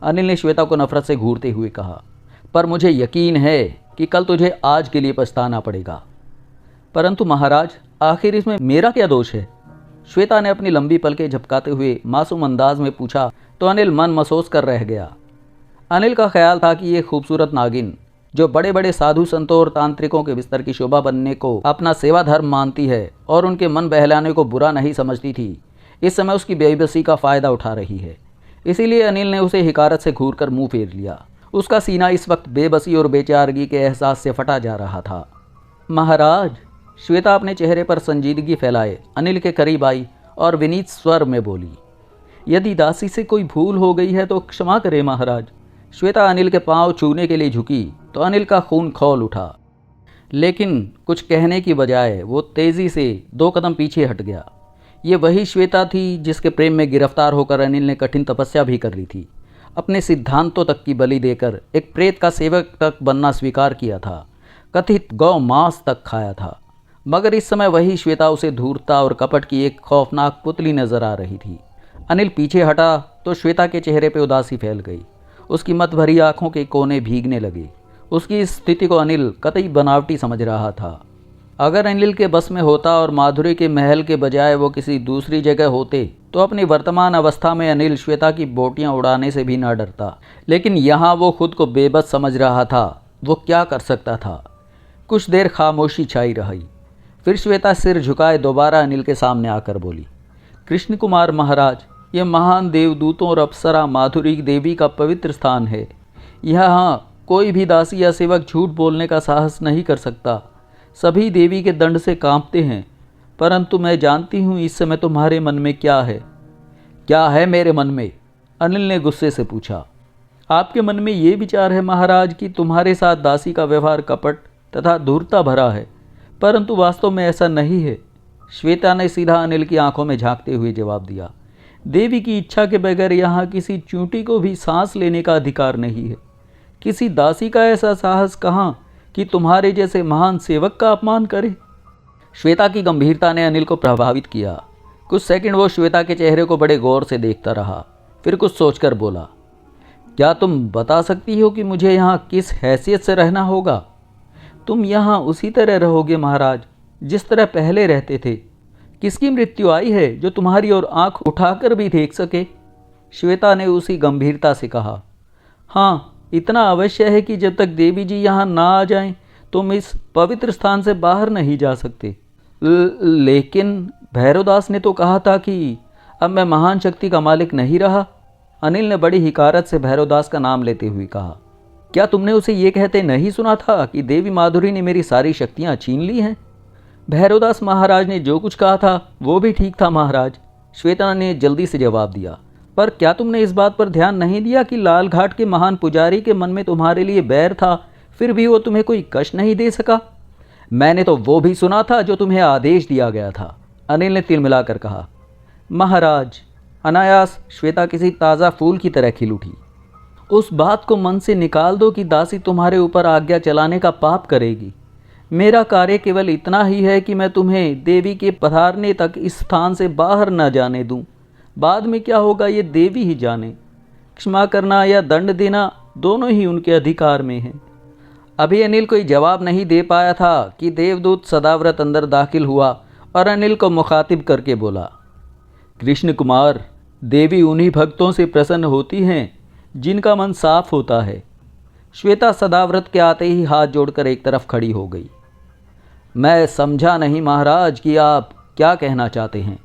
अनिल ने श्वेता को नफरत से घूरते हुए कहा। पर मुझे यकीन है कि कल तुझे आज के लिए पछताना पड़ेगा। परंतु महाराज, आखिर इसमें मेरा क्या दोष है? श्वेता ने अपनी लंबी पलकें झपकाते हुए मासूम अंदाज में पूछा तो अनिल मन महसूस कर रह गया। अनिल का ख्याल था कि ये खूबसूरत नागिन जो बड़े बड़े साधु संतों और तांत्रिकों के बिस्तर की शोभा बनने को अपना सेवा धर्म मानती है और उनके मन बहलाने को बुरा नहीं समझती थी, इस समय उसकी बेबसी का फ़ायदा उठा रही है। इसीलिए अनिल ने उसे हिकारत से घूरकर मुंह फेर लिया। उसका सीना इस वक्त बेबसी और बेचारगी के एहसास से फटा जा रहा था। महाराज, श्वेता अपने चेहरे पर संजीदगी फैलाए अनिल के करीब आई और विनीत स्वर में बोली, यदि दासी से कोई भूल हो गई है तो क्षमा करें महाराज। श्वेता अनिल के पांव छूने के लिए झुकी तो अनिल का खून खौल उठा, लेकिन कुछ कहने की बजाय वो तेज़ी से 2 कदम पीछे हट गया। ये वही श्वेता थी जिसके प्रेम में गिरफ्तार होकर अनिल ने कठिन तपस्या भी कर ली थी, अपने सिद्धांतों तक की बलि देकर एक प्रेत का सेवक तक बनना स्वीकार किया था, कथित गौ मांस तक खाया था। मगर इस समय वही श्वेता उसे धूर्तता और कपट की एक खौफनाक पुतली नजर आ रही थी। अनिल पीछे हटा तो श्वेता के चेहरे पर उदासी फैल गई। उसकी मत भरी आंखों के कोने भीगने लगे। उसकी इस स्थिति को अनिल कतई बनावटी समझ रहा था। अगर अनिल के बस में होता और माधुरी के महल के बजाय वो किसी दूसरी जगह होते तो अपनी वर्तमान अवस्था में अनिल श्वेता की बोटियां उड़ाने से भी न डरता। लेकिन यहाँ वो खुद को बेबस समझ रहा था। वो क्या कर सकता था? कुछ देर खामोशी छाई रही। फिर श्वेता सिर झुकाए दोबारा अनिल के सामने आकर बोली, कृष्ण कुमार महाराज, ये महान देवदूतों और अप्सरा माधुरी देवी का पवित्र स्थान है। यहाँ कोई भी दासी या सेवक झूठ बोलने का साहस नहीं कर सकता। सभी देवी के दंड से कांपते हैं। परंतु मैं जानती हूँ इस समय तुम्हारे मन में क्या है। क्या है मेरे मन में? अनिल ने गुस्से से पूछा। आपके मन में ये विचार है महाराज कि तुम्हारे साथ दासी का व्यवहार कपट तथा धूर्तता भरा है, परंतु वास्तव में ऐसा नहीं है। श्वेता ने सीधा अनिल की आंखों में झांकते हुए जवाब दिया, देवी की इच्छा के बगैर यहाँ किसी चूंटी को भी सांस लेने का अधिकार नहीं है। किसी दासी का ऐसा साहस कहाँ कि तुम्हारे जैसे महान सेवक का अपमान करे। श्वेता की गंभीरता ने अनिल को प्रभावित किया। कुछ सेकंड वो श्वेता के चेहरे को बड़े गौर से देखता रहा, फिर कुछ सोचकर बोला, क्या तुम बता सकती हो कि मुझे यहाँ किस हैसियत से रहना होगा? तुम यहाँ उसी तरह रहोगे महाराज जिस तरह पहले रहते थे। किसकी मृत्यु आई है जो तुम्हारी ओर आंख उठाकर भी देख सके? श्वेता ने उसी गंभीरता से कहा, हाँ, इतना अवश्य है कि जब तक देवी जी यहाँ ना आ जाएं, तुम इस पवित्र स्थान से बाहर नहीं जा सकते। लेकिन भैरवदास ने तो कहा था कि अब मैं महान शक्ति का मालिक नहीं रहा। अनिल ने बड़ी हिकारत से भैरवदास का नाम लेते हुए कहा, क्या तुमने उसे ये कहते नहीं सुना था कि देवी माधुरी ने मेरी सारी शक्तियाँ छीन ली हैं? भैरवदास महाराज ने जो कुछ कहा था वो भी ठीक था महाराज, श्वेता ने जल्दी से जवाब दिया। पर क्या तुमने इस बात पर ध्यान नहीं दिया कि लाल घाट के महान पुजारी के मन में तुम्हारे लिए बैर था, फिर भी वो तुम्हें कोई कष्ट नहीं दे सका? मैंने तो वो भी सुना था जो तुम्हें आदेश दिया गया था, अनिल ने तिलमिलाकर कहा। महाराज, अनायास श्वेता किसी ताज़ा फूल की तरह खिल उठी। उस बात को मन से निकाल दो कि दासी तुम्हारे ऊपर आज्ञा चलाने का पाप करेगी। मेरा कार्य केवल इतना ही है कि मैं तुम्हें देवी के पधारने तक इस स्थान से बाहर न जाने दूं। बाद में क्या होगा ये देवी ही जाने। क्षमा करना या दंड देना दोनों ही उनके अधिकार में है। अभी अनिल कोई जवाब नहीं दे पाया था कि देवदूत सदाव्रत अंदर दाखिल हुआ और अनिल को मुखातिब करके बोला, कृष्ण कुमार, देवी उन्हीं भक्तों से प्रसन्न होती हैं जिनका मन साफ होता है। श्वेता सदाव्रत के आते ही हाथ जोड़कर एक तरफ खड़ी हो गई। मैं समझा नहीं महाराज कि आप क्या कहना चाहते हैं।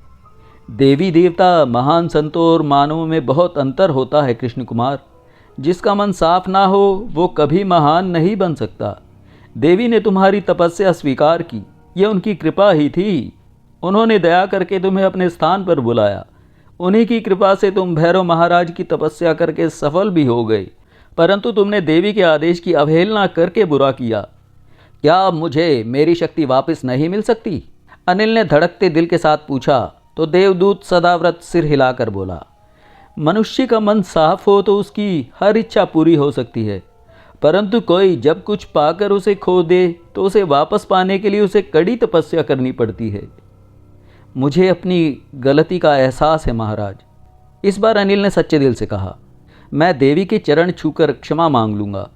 देवी देवता, महान संतों और मानवों में बहुत अंतर होता है कृष्ण कुमार। जिसका मन साफ ना हो वो कभी महान नहीं बन सकता। देवी ने तुम्हारी तपस्या स्वीकार की, यह उनकी कृपा ही थी। उन्होंने दया करके तुम्हें अपने स्थान पर बुलाया। उन्हीं की कृपा से तुम भैरव महाराज की तपस्या करके सफल भी हो गए, परंतु तुमने देवी के आदेश की अवहेलना करके बुरा किया। क्या अब मुझे मेरी शक्ति वापस नहीं मिल सकती? अनिल ने धड़कते दिल के साथ पूछा तो देवदूत सदाव्रत सिर हिलाकर बोला, मनुष्य का मन साफ हो तो उसकी हर इच्छा पूरी हो सकती है, परंतु कोई जब कुछ पाकर उसे खो दे तो उसे वापस पाने के लिए उसे कड़ी तपस्या करनी पड़ती है। मुझे अपनी गलती का एहसास है महाराज। इस बार अनिल ने सच्चे दिल से कहा, मैं देवी के चरण छूकर क्षमा मांग लूँगा।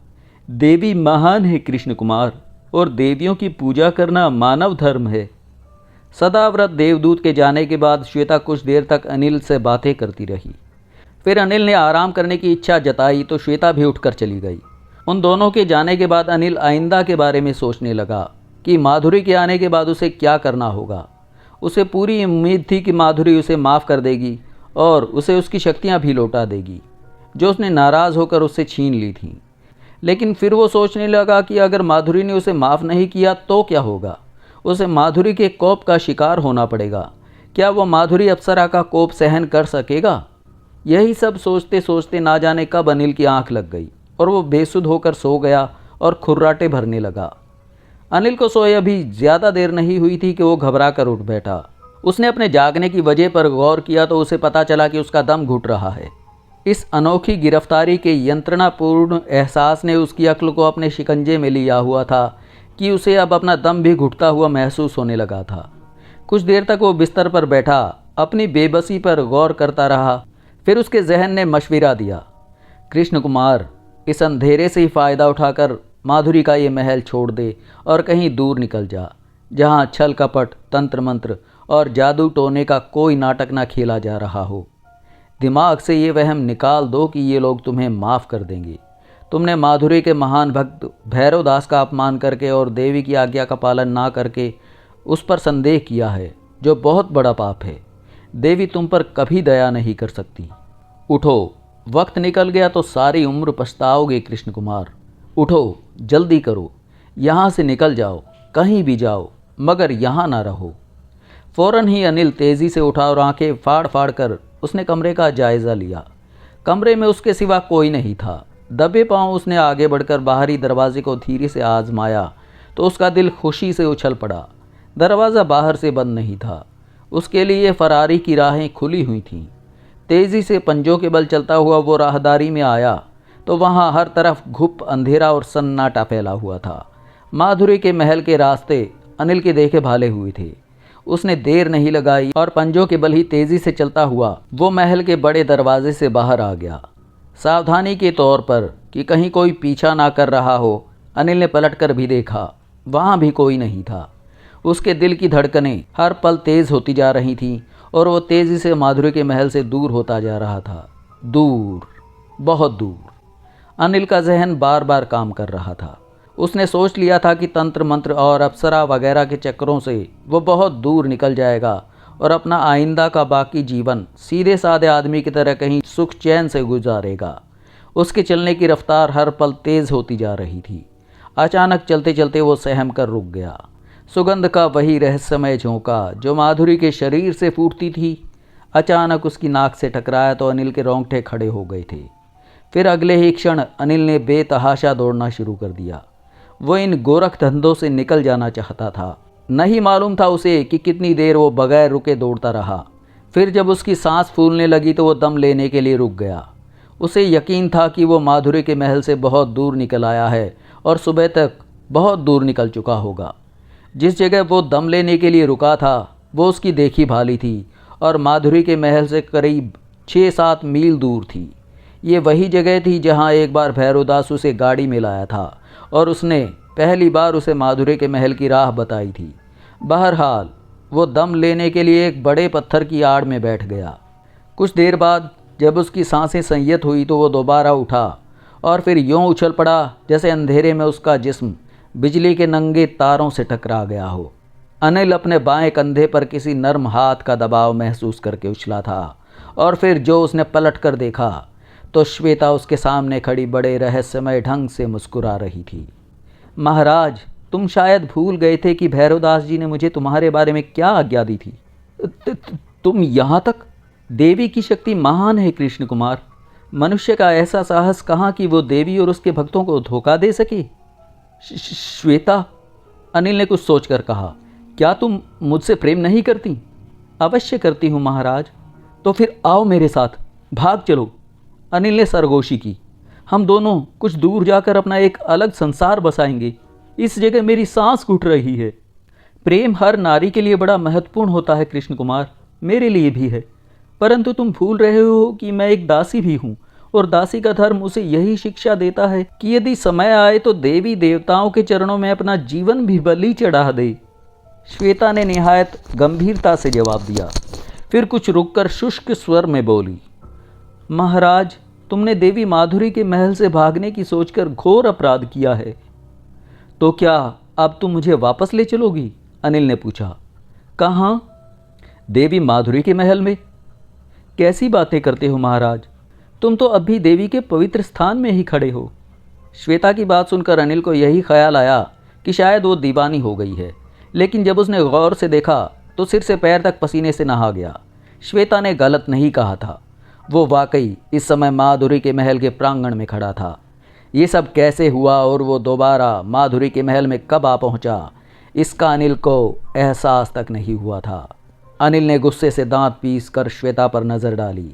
देवी महान है कृष्ण कुमार, और देवियों की पूजा करना मानव धर्म है। सदाव्रत देवदूत के जाने के बाद श्वेता कुछ देर तक अनिल से बातें करती रही। फिर अनिल ने आराम करने की इच्छा जताई तो श्वेता भी उठकर चली गई। उन दोनों के जाने के बाद अनिल आइंदा के बारे में सोचने लगा कि माधुरी के आने के बाद उसे क्या करना होगा। उसे पूरी उम्मीद थी कि माधुरी उसे माफ़ कर देगी और उसे उसकी शक्तियाँ भी लौटा देगी जो उसने नाराज़ होकर उससे छीन ली थीं। लेकिन फिर वो सोचने लगा कि अगर माधुरी ने उसे माफ़ नहीं किया तो क्या होगा। उसे माधुरी के कोप का शिकार होना पड़ेगा। क्या वो माधुरी अप्सरा का कोप सहन कर सकेगा? यही सब सोचते सोचते ना जाने कब अनिल की आंख लग गई और वो बेसुध होकर सो गया और खुर्राटे भरने लगा। अनिल को सोए अभी ज़्यादा देर नहीं हुई थी कि वो घबरा कर उठ बैठा। उसने अपने जागने की वजह पर गौर किया तो उसे पता चला कि उसका दम घुट रहा है। इस अनोखी गिरफ्तारी के यंत्रणापूर्ण एहसास ने उसकी अक्ल को अपने शिकंजे में लिया हुआ था कि उसे अब अपना दम भी घुटता हुआ महसूस होने लगा था। कुछ देर तक वो बिस्तर पर बैठा अपनी बेबसी पर गौर करता रहा। फिर उसके जहन ने मशविरा दिया, कृष्ण कुमार, इस अंधेरे से ही फ़ायदा उठाकर माधुरी का ये महल छोड़ दे और कहीं दूर निकल जा, जहाँ छल कपट, तंत्र मंत्र और जादू टोने का कोई नाटक ना खेला जा रहा हो। दिमाग से ये वहम निकाल दो कि ये लोग तुम्हें माफ़ कर देंगे। तुमने माधुरी के महान भक्त भैरव दास का अपमान करके और देवी की आज्ञा का पालन ना करके उस पर संदेह किया है, जो बहुत बड़ा पाप है। देवी तुम पर कभी दया नहीं कर सकती। उठो, वक्त निकल गया तो सारी उम्र पछताओगे कृष्ण कुमार। उठो, जल्दी करो, यहाँ से निकल जाओ, कहीं भी जाओ, मगर यहाँ ना रहो। फ़ौरन ही अनिल तेज़ी से उठा और आंखें फाड़ फाड़ कर उसने कमरे का जायज़ा लिया। कमरे में उसके सिवा कोई नहीं था। दबे पांव उसने आगे बढ़कर बाहरी दरवाजे को धीरे से आजमाया तो उसका दिल खुशी से उछल पड़ा। दरवाज़ा बाहर से बंद नहीं था, उसके लिए फरारी की राहें खुली हुई थीं। तेज़ी से पंजों के बल चलता हुआ वो राहदारी में आया तो वहाँ हर तरफ घुप अंधेरा और सन्नाटा फैला हुआ था। माधुरी के महल के रास्ते अनिल के देखे भाले हुए थे। उसने देर नहीं लगाई और पंजों के बल ही तेज़ी से चलता हुआ वो महल के बड़े दरवाजे से बाहर आ गया। सावधानी के तौर पर कि कहीं कोई पीछा ना कर रहा हो, अनिल ने पलटकर भी देखा, वहाँ भी कोई नहीं था। उसके दिल की धड़कनें हर पल तेज़ होती जा रही थीं और वो तेज़ी से माधुरी के महल से दूर होता जा रहा था। दूर, बहुत दूर। अनिल का जहन बार बार काम कर रहा था। उसने सोच लिया था कि तंत्र मंत्र और अप्सरा वगैरह के चक्करों से वो बहुत दूर निकल जाएगा और अपना आइंदा का बाकी जीवन सीधे साधे आदमी की तरह कहीं सुख चैन से गुजारेगा। उसके चलने की रफ्तार हर पल तेज़ होती जा रही थी। अचानक चलते चलते वो सहम कर रुक गया। सुगंध का वही रहस्यमय झोंका जो माधुरी के शरीर से फूटती थी अचानक उसकी नाक से टकराया तो अनिल के रोंगटे खड़े हो गए थे। फिर अगले ही क्षण अनिल ने बेतहाशा दौड़ना शुरू कर दिया। वो इन गोरख धंधों से निकल जाना चाहता था। नहीं मालूम था उसे कि कितनी देर वो बगैर रुके दौड़ता रहा। फिर जब उसकी सांस फूलने लगी तो वो दम लेने के लिए रुक गया। उसे यकीन था कि वो माधुरी के महल से बहुत दूर निकल आया है और सुबह तक बहुत दूर निकल चुका होगा। जिस जगह वो दम लेने के लिए रुका था वो उसकी देखी भाली थी और माधुरी के महल से करीब 6-7 मील दूर थी। ये वही जगह थी जहाँ एक बार भैरवदास उसे गाड़ी में लाया था और उसने पहली बार उसे माधुरी के महल की राह बताई थी। बहरहाल वो दम लेने के लिए एक बड़े पत्थर की आड़ में बैठ गया। कुछ देर बाद जब उसकी सांसें संयत हुई तो वो दोबारा उठा और फिर यूँ उछल पड़ा जैसे अंधेरे में उसका जिस्म बिजली के नंगे तारों से टकरा गया हो। अनिल अपने बाएं कंधे पर किसी नर्म हाथ का दबाव महसूस करके उछला था और फिर जो उसने पलट कर देखा तो श्वेता उसके सामने खड़ी बड़े रहस्यमय ढंग से मुस्कुरा रही थी। महाराज, तुम शायद भूल गए थे कि भैरवदास जी ने मुझे तुम्हारे बारे में क्या आज्ञा दी थी। तुम यहाँ तक? देवी की शक्ति महान है कृष्ण कुमार। मनुष्य का ऐसा साहस कहाँ कि वो देवी और उसके भक्तों को धोखा दे सके। श्वेता, अनिल ने कुछ सोचकर कहा, क्या तुम मुझसे प्रेम नहीं करती? अवश्य करती हूँ महाराज। तो फिर आओ मेरे साथ, भाग चलो। अनिल ने सरगोशी की। हम दोनों कुछ दूर जाकर अपना एक अलग संसार बसाएंगे। इस जगह मेरी सांस घुट रही है। प्रेम हर नारी के लिए बड़ा महत्वपूर्ण होता है कृष्ण कुमार, मेरे लिए भी है। परंतु तुम भूल रहे हो कि मैं एक दासी भी हूँ और दासी का धर्म उसे यही शिक्षा देता है कि यदि समय आए तो देवी देवताओं के चरणों में अपना जीवन भी बलि चढ़ा दे। श्वेता ने निहायत गंभीरता से जवाब दिया। फिर कुछ रुककर शुष्क स्वर में बोली, महाराज, तुमने देवी माधुरी के महल से भागने की सोचकर घोर अपराध किया है। तो क्या अब तुम मुझे वापस ले चलोगी? अनिल ने पूछा। कहाँ? देवी माधुरी के महल में। कैसी बातें करते हो महाराज, तुम तो अभी देवी के पवित्र स्थान में ही खड़े हो। श्वेता की बात सुनकर अनिल को यही ख्याल आया कि शायद वो दीवानी हो गई है, लेकिन जब उसने गौर से देखा तो सिर से पैर तक पसीने से नहा गया। श्वेता ने गलत नहीं कहा था, वो वाकई इस समय माधुरी के महल के प्रांगण में खड़ा था। ये सब कैसे हुआ और वो दोबारा माधुरी के महल में कब आ पहुंचा, इसका अनिल को एहसास तक नहीं हुआ था। अनिल ने गुस्से से दांत पीस कर श्वेता पर नज़र डाली,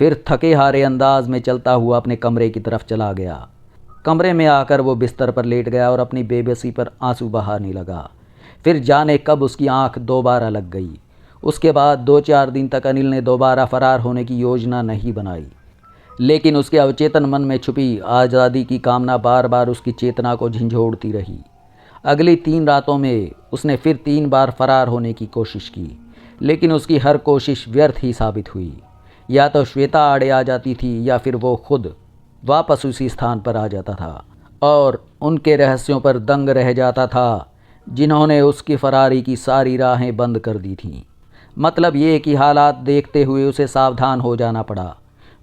फिर थके हारे अंदाज में चलता हुआ अपने कमरे की तरफ चला गया। कमरे में आकर वो बिस्तर पर लेट गया और अपनी बेबसी पर आंसू बहाने लगा। फिर जाने कब उसकी आंख दोबारा लग गई। उसके बाद 2-4 दिन तक अनिल ने दोबारा फरार होने की योजना नहीं बनाई, लेकिन उसके अवचेतन मन में छुपी आज़ादी की कामना बार बार उसकी चेतना को झंझोड़ती रही। अगली 3 रातों में उसने फिर 3 बार फरार होने की कोशिश की, लेकिन उसकी हर कोशिश व्यर्थ ही साबित हुई। या तो श्वेता आड़े आ जाती थी या फिर वो खुद वापस उसी स्थान पर आ जाता था और उनके रहस्यों पर दंग रह जाता था जिन्होंने उसकी फरारी की सारी राहें बंद कर दी थीं। मतलब ये कि हालात देखते हुए उसे सावधान हो जाना पड़ा।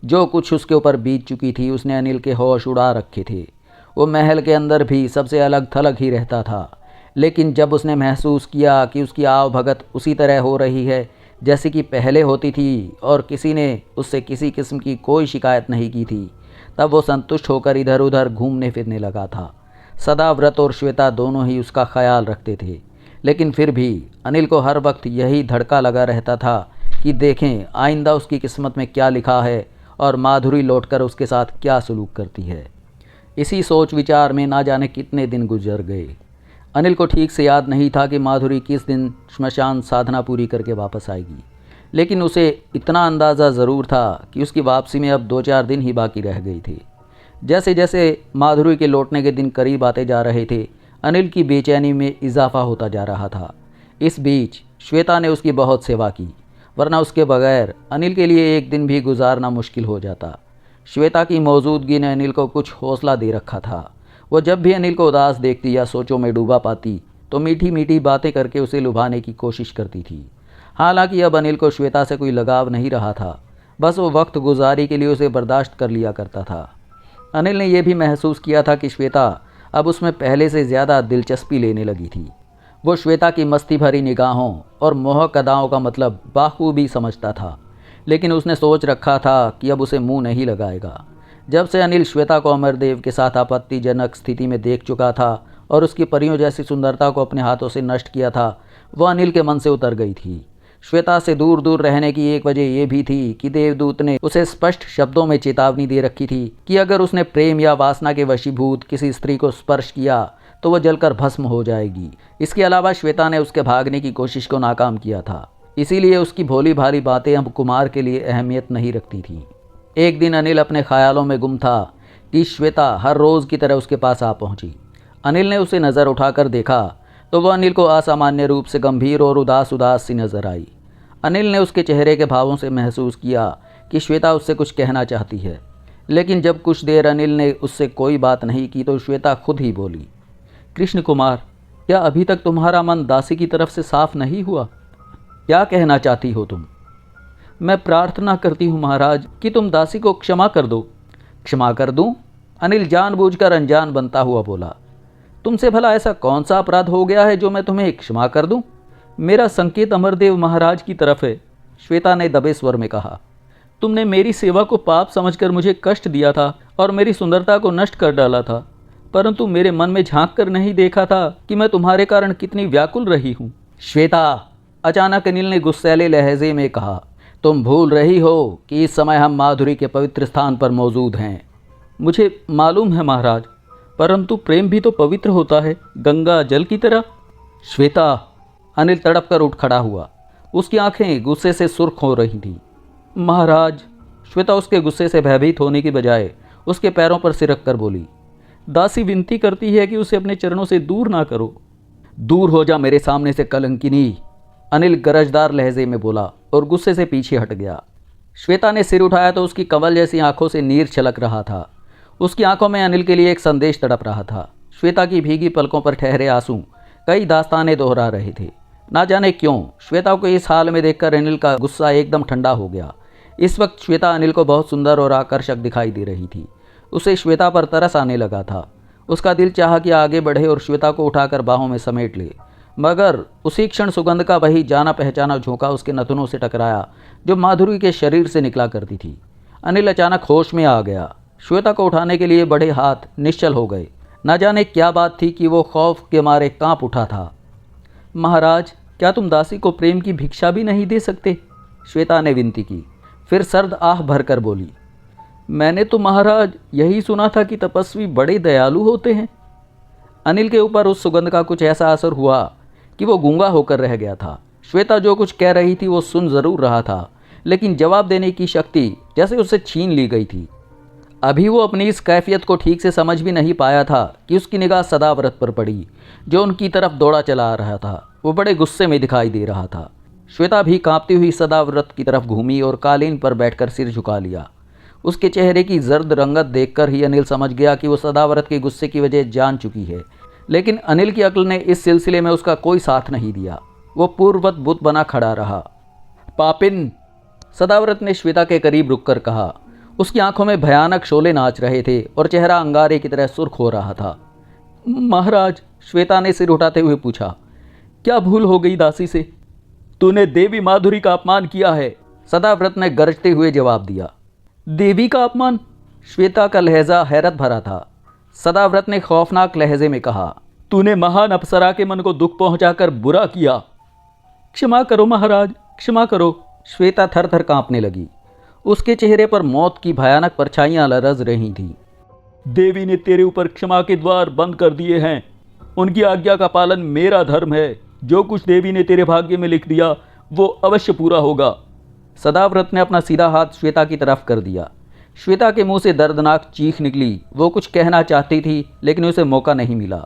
जो कुछ उसके ऊपर बीत चुकी थी उसने अनिल के होश उड़ा रखे थे। वो महल के अंदर भी सबसे अलग थलग ही रहता था, लेकिन जब उसने महसूस किया कि उसकी आवभगत उसी तरह हो रही है जैसे कि पहले होती थी और किसी ने उससे किसी किस्म की कोई शिकायत नहीं की थी, तब वो संतुष्ट होकर इधर उधर घूमने फिरने लगा था। सदा व्रत और श्वेता दोनों ही उसका ख्याल रखते थे, लेकिन फिर भी अनिल को हर वक्त यही धड़का लगा रहता था कि देखें आइंदा उसकी किस्मत में क्या लिखा है और माधुरी लौटकर उसके साथ क्या सलूक करती है। इसी सोच विचार में ना जाने कितने दिन गुजर गए। अनिल को ठीक से याद नहीं था कि माधुरी किस दिन श्मशान साधना पूरी करके वापस आएगी, लेकिन उसे इतना अंदाज़ा ज़रूर था कि उसकी वापसी में अब 2-4 दिन ही बाकी रह गई थी। जैसे जैसे माधुरी के लौटने के दिन करीब आते जा रहे थे, अनिल की बेचैनी में इजाफा होता जा रहा था। इस बीच श्वेता ने उसकी बहुत सेवा की, वरना उसके बगैर अनिल के लिए एक दिन भी गुजारना मुश्किल हो जाता। श्वेता की मौजूदगी ने अनिल को कुछ हौसला दे रखा था। वो जब भी अनिल को उदास देखती या सोचों में डूबा पाती तो मीठी मीठी बातें करके उसे लुभाने की कोशिश करती थी। हालांकि अब अनिल को श्वेता से कोई लगाव नहीं रहा था, बस वो वक्त गुजारी के लिए उसे बर्दाश्त कर लिया करता था। अनिल ने यह भी महसूस किया था कि श्वेता अब उसमें पहले से ज़्यादा दिलचस्पी लेने लगी थी। वो श्वेता की मस्ती भरी निगाहों और मोहक अदाओं का मतलब बाखूबी समझता था, लेकिन उसने सोच रखा था कि अब उसे मुंह नहीं लगाएगा। जब से अनिल श्वेता को अमरदेव के साथ आपत्तिजनक स्थिति में देख चुका था और उसकी परियों जैसी सुंदरता को अपने हाथों से नष्ट किया था, वह अनिल के मन से उतर गई थी। श्वेता से दूर दूर रहने की एक वजह यह भी थी कि देवदूत ने उसे स्पष्ट शब्दों में चेतावनी दे रखी थी कि अगर उसने प्रेम या वासना के वशीभूत किसी स्त्री को स्पर्श किया तो वह जलकर भस्म हो जाएगी। इसके अलावा श्वेता ने उसके भागने की कोशिश को नाकाम किया था, इसीलिए उसकी भोली भाली बातें अब कुमार के लिए अहमियत नहीं रखती थीं। एक दिन अनिल अपने ख्यालों में गुम था कि श्वेता हर रोज़ की तरह उसके पास आ पहुंची। अनिल ने उसे नज़र उठाकर देखा तो वह अनिल को असामान्य रूप से गंभीर और उदास उदास सी नजर आई। अनिल ने उसके चेहरे के भावों से महसूस किया कि श्वेता उससे कुछ कहना चाहती है, लेकिन जब कुछ देर अनिल ने उससे कोई बात नहीं की तो श्वेता खुद ही बोली, कृष्ण कुमार, क्या अभी तक तुम्हारा मन दासी की तरफ से साफ नहीं हुआ? क्या कहना चाहती हो तुम? मैं प्रार्थना करती हूँ महाराज कि तुम दासी को क्षमा कर दो। क्षमा कर दूँ? अनिल जानबूझकर अनजान बनता हुआ बोला, तुमसे भला ऐसा कौन सा अपराध हो गया है जो मैं तुम्हें क्षमा कर दूँ? मेरा संकेत अमरदेव महाराज की तरफ है, श्वेता ने दबे स्वर में कहा। तुमने मेरी सेवा को पाप समझकर मुझे कष्ट दिया था और मेरी सुंदरता को नष्ट कर डाला था, परंतु मेरे मन में झांक कर नहीं देखा था कि मैं तुम्हारे कारण कितनी व्याकुल रही हूँ। श्वेता, अचानक अनिल ने गुस्सैले लहजे में कहा, तुम भूल रही हो कि इस समय हम माधुरी के पवित्र स्थान पर मौजूद हैं। मुझे मालूम है महाराज, परंतु प्रेम भी तो पवित्र होता है, गंगा जल की तरह। श्वेता, अनिल तड़प कर उठ खड़ा हुआ। उसकी आंखें गुस्से से सुर्ख हो रही थीं। महाराज, श्वेता उसके गुस्से से भयभीत होने की बजाय उसके पैरों पर सिर रख कर बोली, दासी विनती करती है कि उसे अपने चरणों से दूर ना करो। दूर हो जा मेरे सामने से कलंकिनी, अनिल गरजदार लहजे में बोला और गुस्से से पीछे हट गया। श्वेता ने सिर उठाया तो उसकी कमल जैसी आंखों से नीर छलक रहा था। उसकी आंखों में अनिल के लिए एक संदेश तड़प रहा था। श्वेता की भीगी पलकों पर ठहरे आंसू कई दास्तानें दोहरा रहे थे। ना जाने क्यों श्वेता को इस हाल में देखकर अनिल का गुस्सा एकदम ठंडा हो गया। इस वक्त श्वेता अनिल को बहुत सुंदर और आकर्षक दिखाई दे रही थी। उसे श्वेता पर तरस आने लगा था। उसका दिल चाहा कि आगे बढ़े और श्वेता को उठाकर बाहों में समेट ले, मगर उसी क्षण सुगंध का वही जाना पहचाना झोंका उसके नथुनों से टकराया जो माधुरी के शरीर से निकला करती थी। अनिल अचानक होश में आ गया। श्वेता को उठाने के लिए बड़े हाथ निश्चल हो गए। न जाने क्या बात थी कि वो खौफ के मारे कांप उठा था। महाराज, क्या तुम दासी को प्रेम की भिक्षा भी नहीं दे सकते? श्वेता ने विनती की, फिर सर्द आह भरकर बोली, मैंने तो महाराज यही सुना था कि तपस्वी बड़े दयालु होते हैं। अनिल के ऊपर उस सुगंध का कुछ ऐसा असर हुआ कि वो गूंगा होकर रह गया था। श्वेता जो कुछ कह रही थी वो सुन जरूर रहा था, लेकिन जवाब देने की शक्ति जैसे उससे छीन ली गई थी। अभी वो अपनी इस कैफियत को ठीक से समझ भी नहीं पाया था कि उसकी निगाह सदाव्रत पर पड़ी, जो उनकी तरफ दौड़ा चला आ रहा था। वो बड़े गुस्से में दिखाई दे रहा था। श्वेता भी कांपती हुई सदाव्रत की तरफ घूमी और कालीन पर बैठकर सिर झुका लिया। उसके चेहरे की जर्द रंगत देखकर ही अनिल समझ गया कि वो सदाव्रत के गुस्से की वजह जान चुकी है, लेकिन अनिल की अक्ल ने इस सिलसिले में उसका कोई साथ नहीं दिया। वो पूर्ववत बुत बना खड़ा रहा। पापिन, सदाव्रत ने श्वेता के करीब रुककर कहा। उसकी आंखों में भयानक शोले नाच रहे थे और चेहरा अंगारे की तरह सुर्ख हो रहा था। महाराज, श्वेता ने सिर उठाते हुए पूछा, क्या भूल हो गई दासी से? तूने देवी माधुरी का अपमान किया है, सदाव्रत ने गरजते हुए जवाब दिया। देवी का अपमान? श्वेता का लहजा हैरत भरा था। सदाव्रत ने खौफनाक लहजे में कहा, तूने महान अप्सरा के मन को दुख पहुंचाकर बुरा किया। क्षमा करो महाराज, क्षमा करो। श्वेता थर थर कांपने लगी। उसके चेहरे पर मौत की भयानक परछाइयां लरज रही थीं। देवी ने तेरे ऊपर क्षमा के द्वार बंद कर दिए हैं। उनकी आज्ञा का पालन मेरा धर्म है। जो कुछ देवी ने तेरे भाग्य में लिख दिया वो अवश्य पूरा होगा। सदाव्रत ने अपना सीधा हाथ श्वेता की तरफ कर दिया। श्वेता के मुंह से दर्दनाक चीख निकली। वो कुछ कहना चाहती थी, लेकिन उसे मौका नहीं मिला।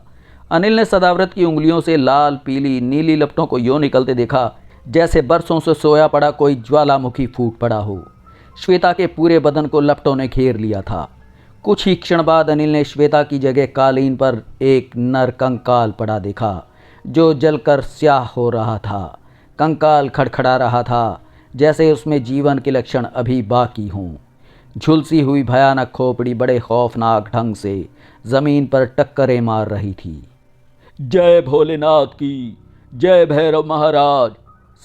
अनिल ने सदाव्रत की उंगलियों से लाल पीली नीली लपटों को यूं निकलते देखा जैसे बरसों से सोया पड़ा कोई ज्वालामुखी फूट पड़ा हो। श्वेता के पूरे बदन को लपटों ने घेर लिया था। कुछ ही क्षण बाद अनिल ने श्वेता की जगह कालीन पर एक नर कंकाल पड़ा देखा, जो जलकर स्याह हो रहा था। कंकाल खड़खड़ा रहा था, जैसे उसमें जीवन के लक्षण अभी बाकी हों। झुलसी हुई भयानक खोपड़ी बड़े खौफनाक ढंग से जमीन पर टक्करें मार रही थी। जय भोलेनाथ की, जय भैरव महाराज,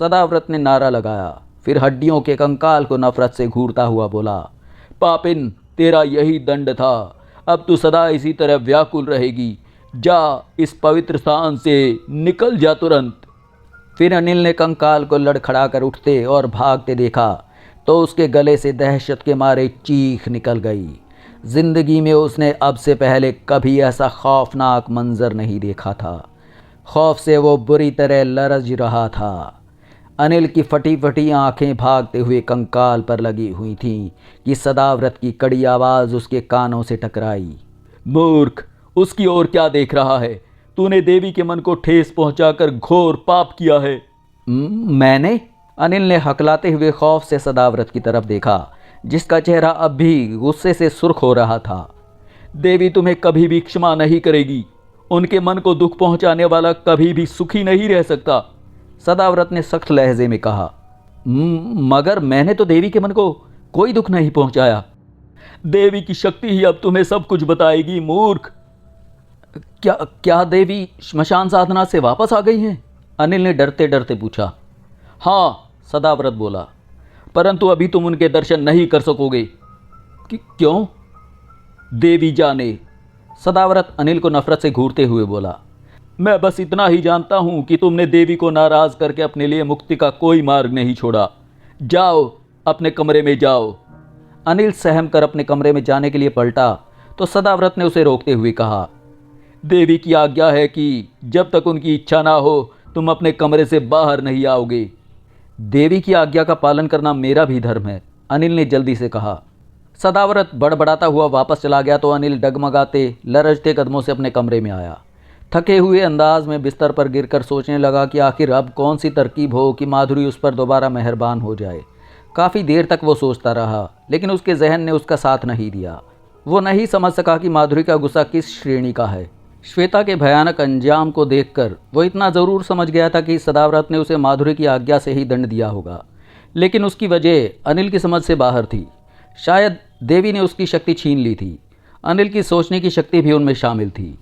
सदाव्रत ने नारा लगाया। फिर हड्डियों के कंकाल को नफरत से घूरता हुआ बोला, पापिन, तेरा यही दंड था। अब तू सदा इसी तरह व्याकुल रहेगी। जा, इस पवित्र स्थान से निकल जा तुरंत। फिर अनिल ने कंकाल को लड़खड़ाकर उठते और भागते देखा तो उसके गले से दहशत के मारे चीख निकल गई। जिंदगी में उसने अब से पहले कभी ऐसा खौफनाक मंजर नहीं देखा था। खौफ से वो बुरी तरह लरज रहा था। अनिल की फटी फटी आंखें भागते हुए कंकाल पर लगी हुई थीं कि सदाव्रत की कड़ी आवाज़ उसके कानों से टकराई। मूर्ख, उसकी ओर क्या देख रहा है? तूने देवी के मन को ठेस पहुंचाकर घोर पाप किया है। मैंने? अनिल ने हकलाते हुए खौफ से सदाव्रत की तरफ देखा, जिसका चेहरा अब भी गुस्से से सुर्ख हो रहा था। देवी तुम्हें कभी भी क्षमा नहीं करेगी। उनके मन को दुख पहुंचाने वाला कभी भी सुखी नहीं रह सकता, सदाव्रत ने सख्त लहजे में कहा। मगर मैंने तो देवी के मन को कोई दुख नहीं पहुंचाया। देवी की शक्ति ही अब तुम्हें सब कुछ बताएगी, मूर्ख। क्या देवी श्मशान साधना से वापस आ गई हैं? अनिल ने डरते डरते पूछा। हाँ, सदाव्रत बोला, परंतु अभी तुम उनके दर्शन नहीं कर सकोगे। क्यों? देवी जाने, सदाव्रत अनिल को नफरत से घूरते हुए बोला। मैं बस इतना ही जानता हूं कि तुमने देवी को नाराज करके अपने लिए मुक्ति का कोई मार्ग नहीं छोड़ा। जाओ, अपने कमरे में जाओ। अनिल सहम कर अपने कमरे में जाने के लिए पलटा तो सदाव्रत ने उसे रोकते हुए कहा, देवी की आज्ञा है कि जब तक उनकी इच्छा ना हो तुम अपने कमरे से बाहर नहीं आओगे। देवी की आज्ञा का पालन करना मेरा भी धर्म है, अनिल ने जल्दी से कहा। सदाव्रत बड़बड़ाता हुआ वापस चला गया तो अनिल डगमगाते लरजते कदमों से अपने कमरे में आया। थके हुए अंदाज में बिस्तर पर गिरकर सोचने लगा कि आखिर अब कौन सी तरकीब हो कि माधुरी उस पर दोबारा मेहरबान हो जाए। काफ़ी देर तक वो सोचता रहा, लेकिन उसके जहन ने उसका साथ नहीं दिया। वो नहीं समझ सका कि माधुरी का गुस्सा किस श्रेणी का है। श्वेता के भयानक अंजाम को देखकर वो इतना ज़रूर समझ गया था कि सदाव्रत ने उसे माधुरी की आज्ञा से ही दंड दिया होगा, लेकिन उसकी वजह अनिल की समझ से बाहर थी। शायद देवी ने उसकी शक्ति छीन ली थी। अनिल की सोचने की शक्ति भी उनमें शामिल थी।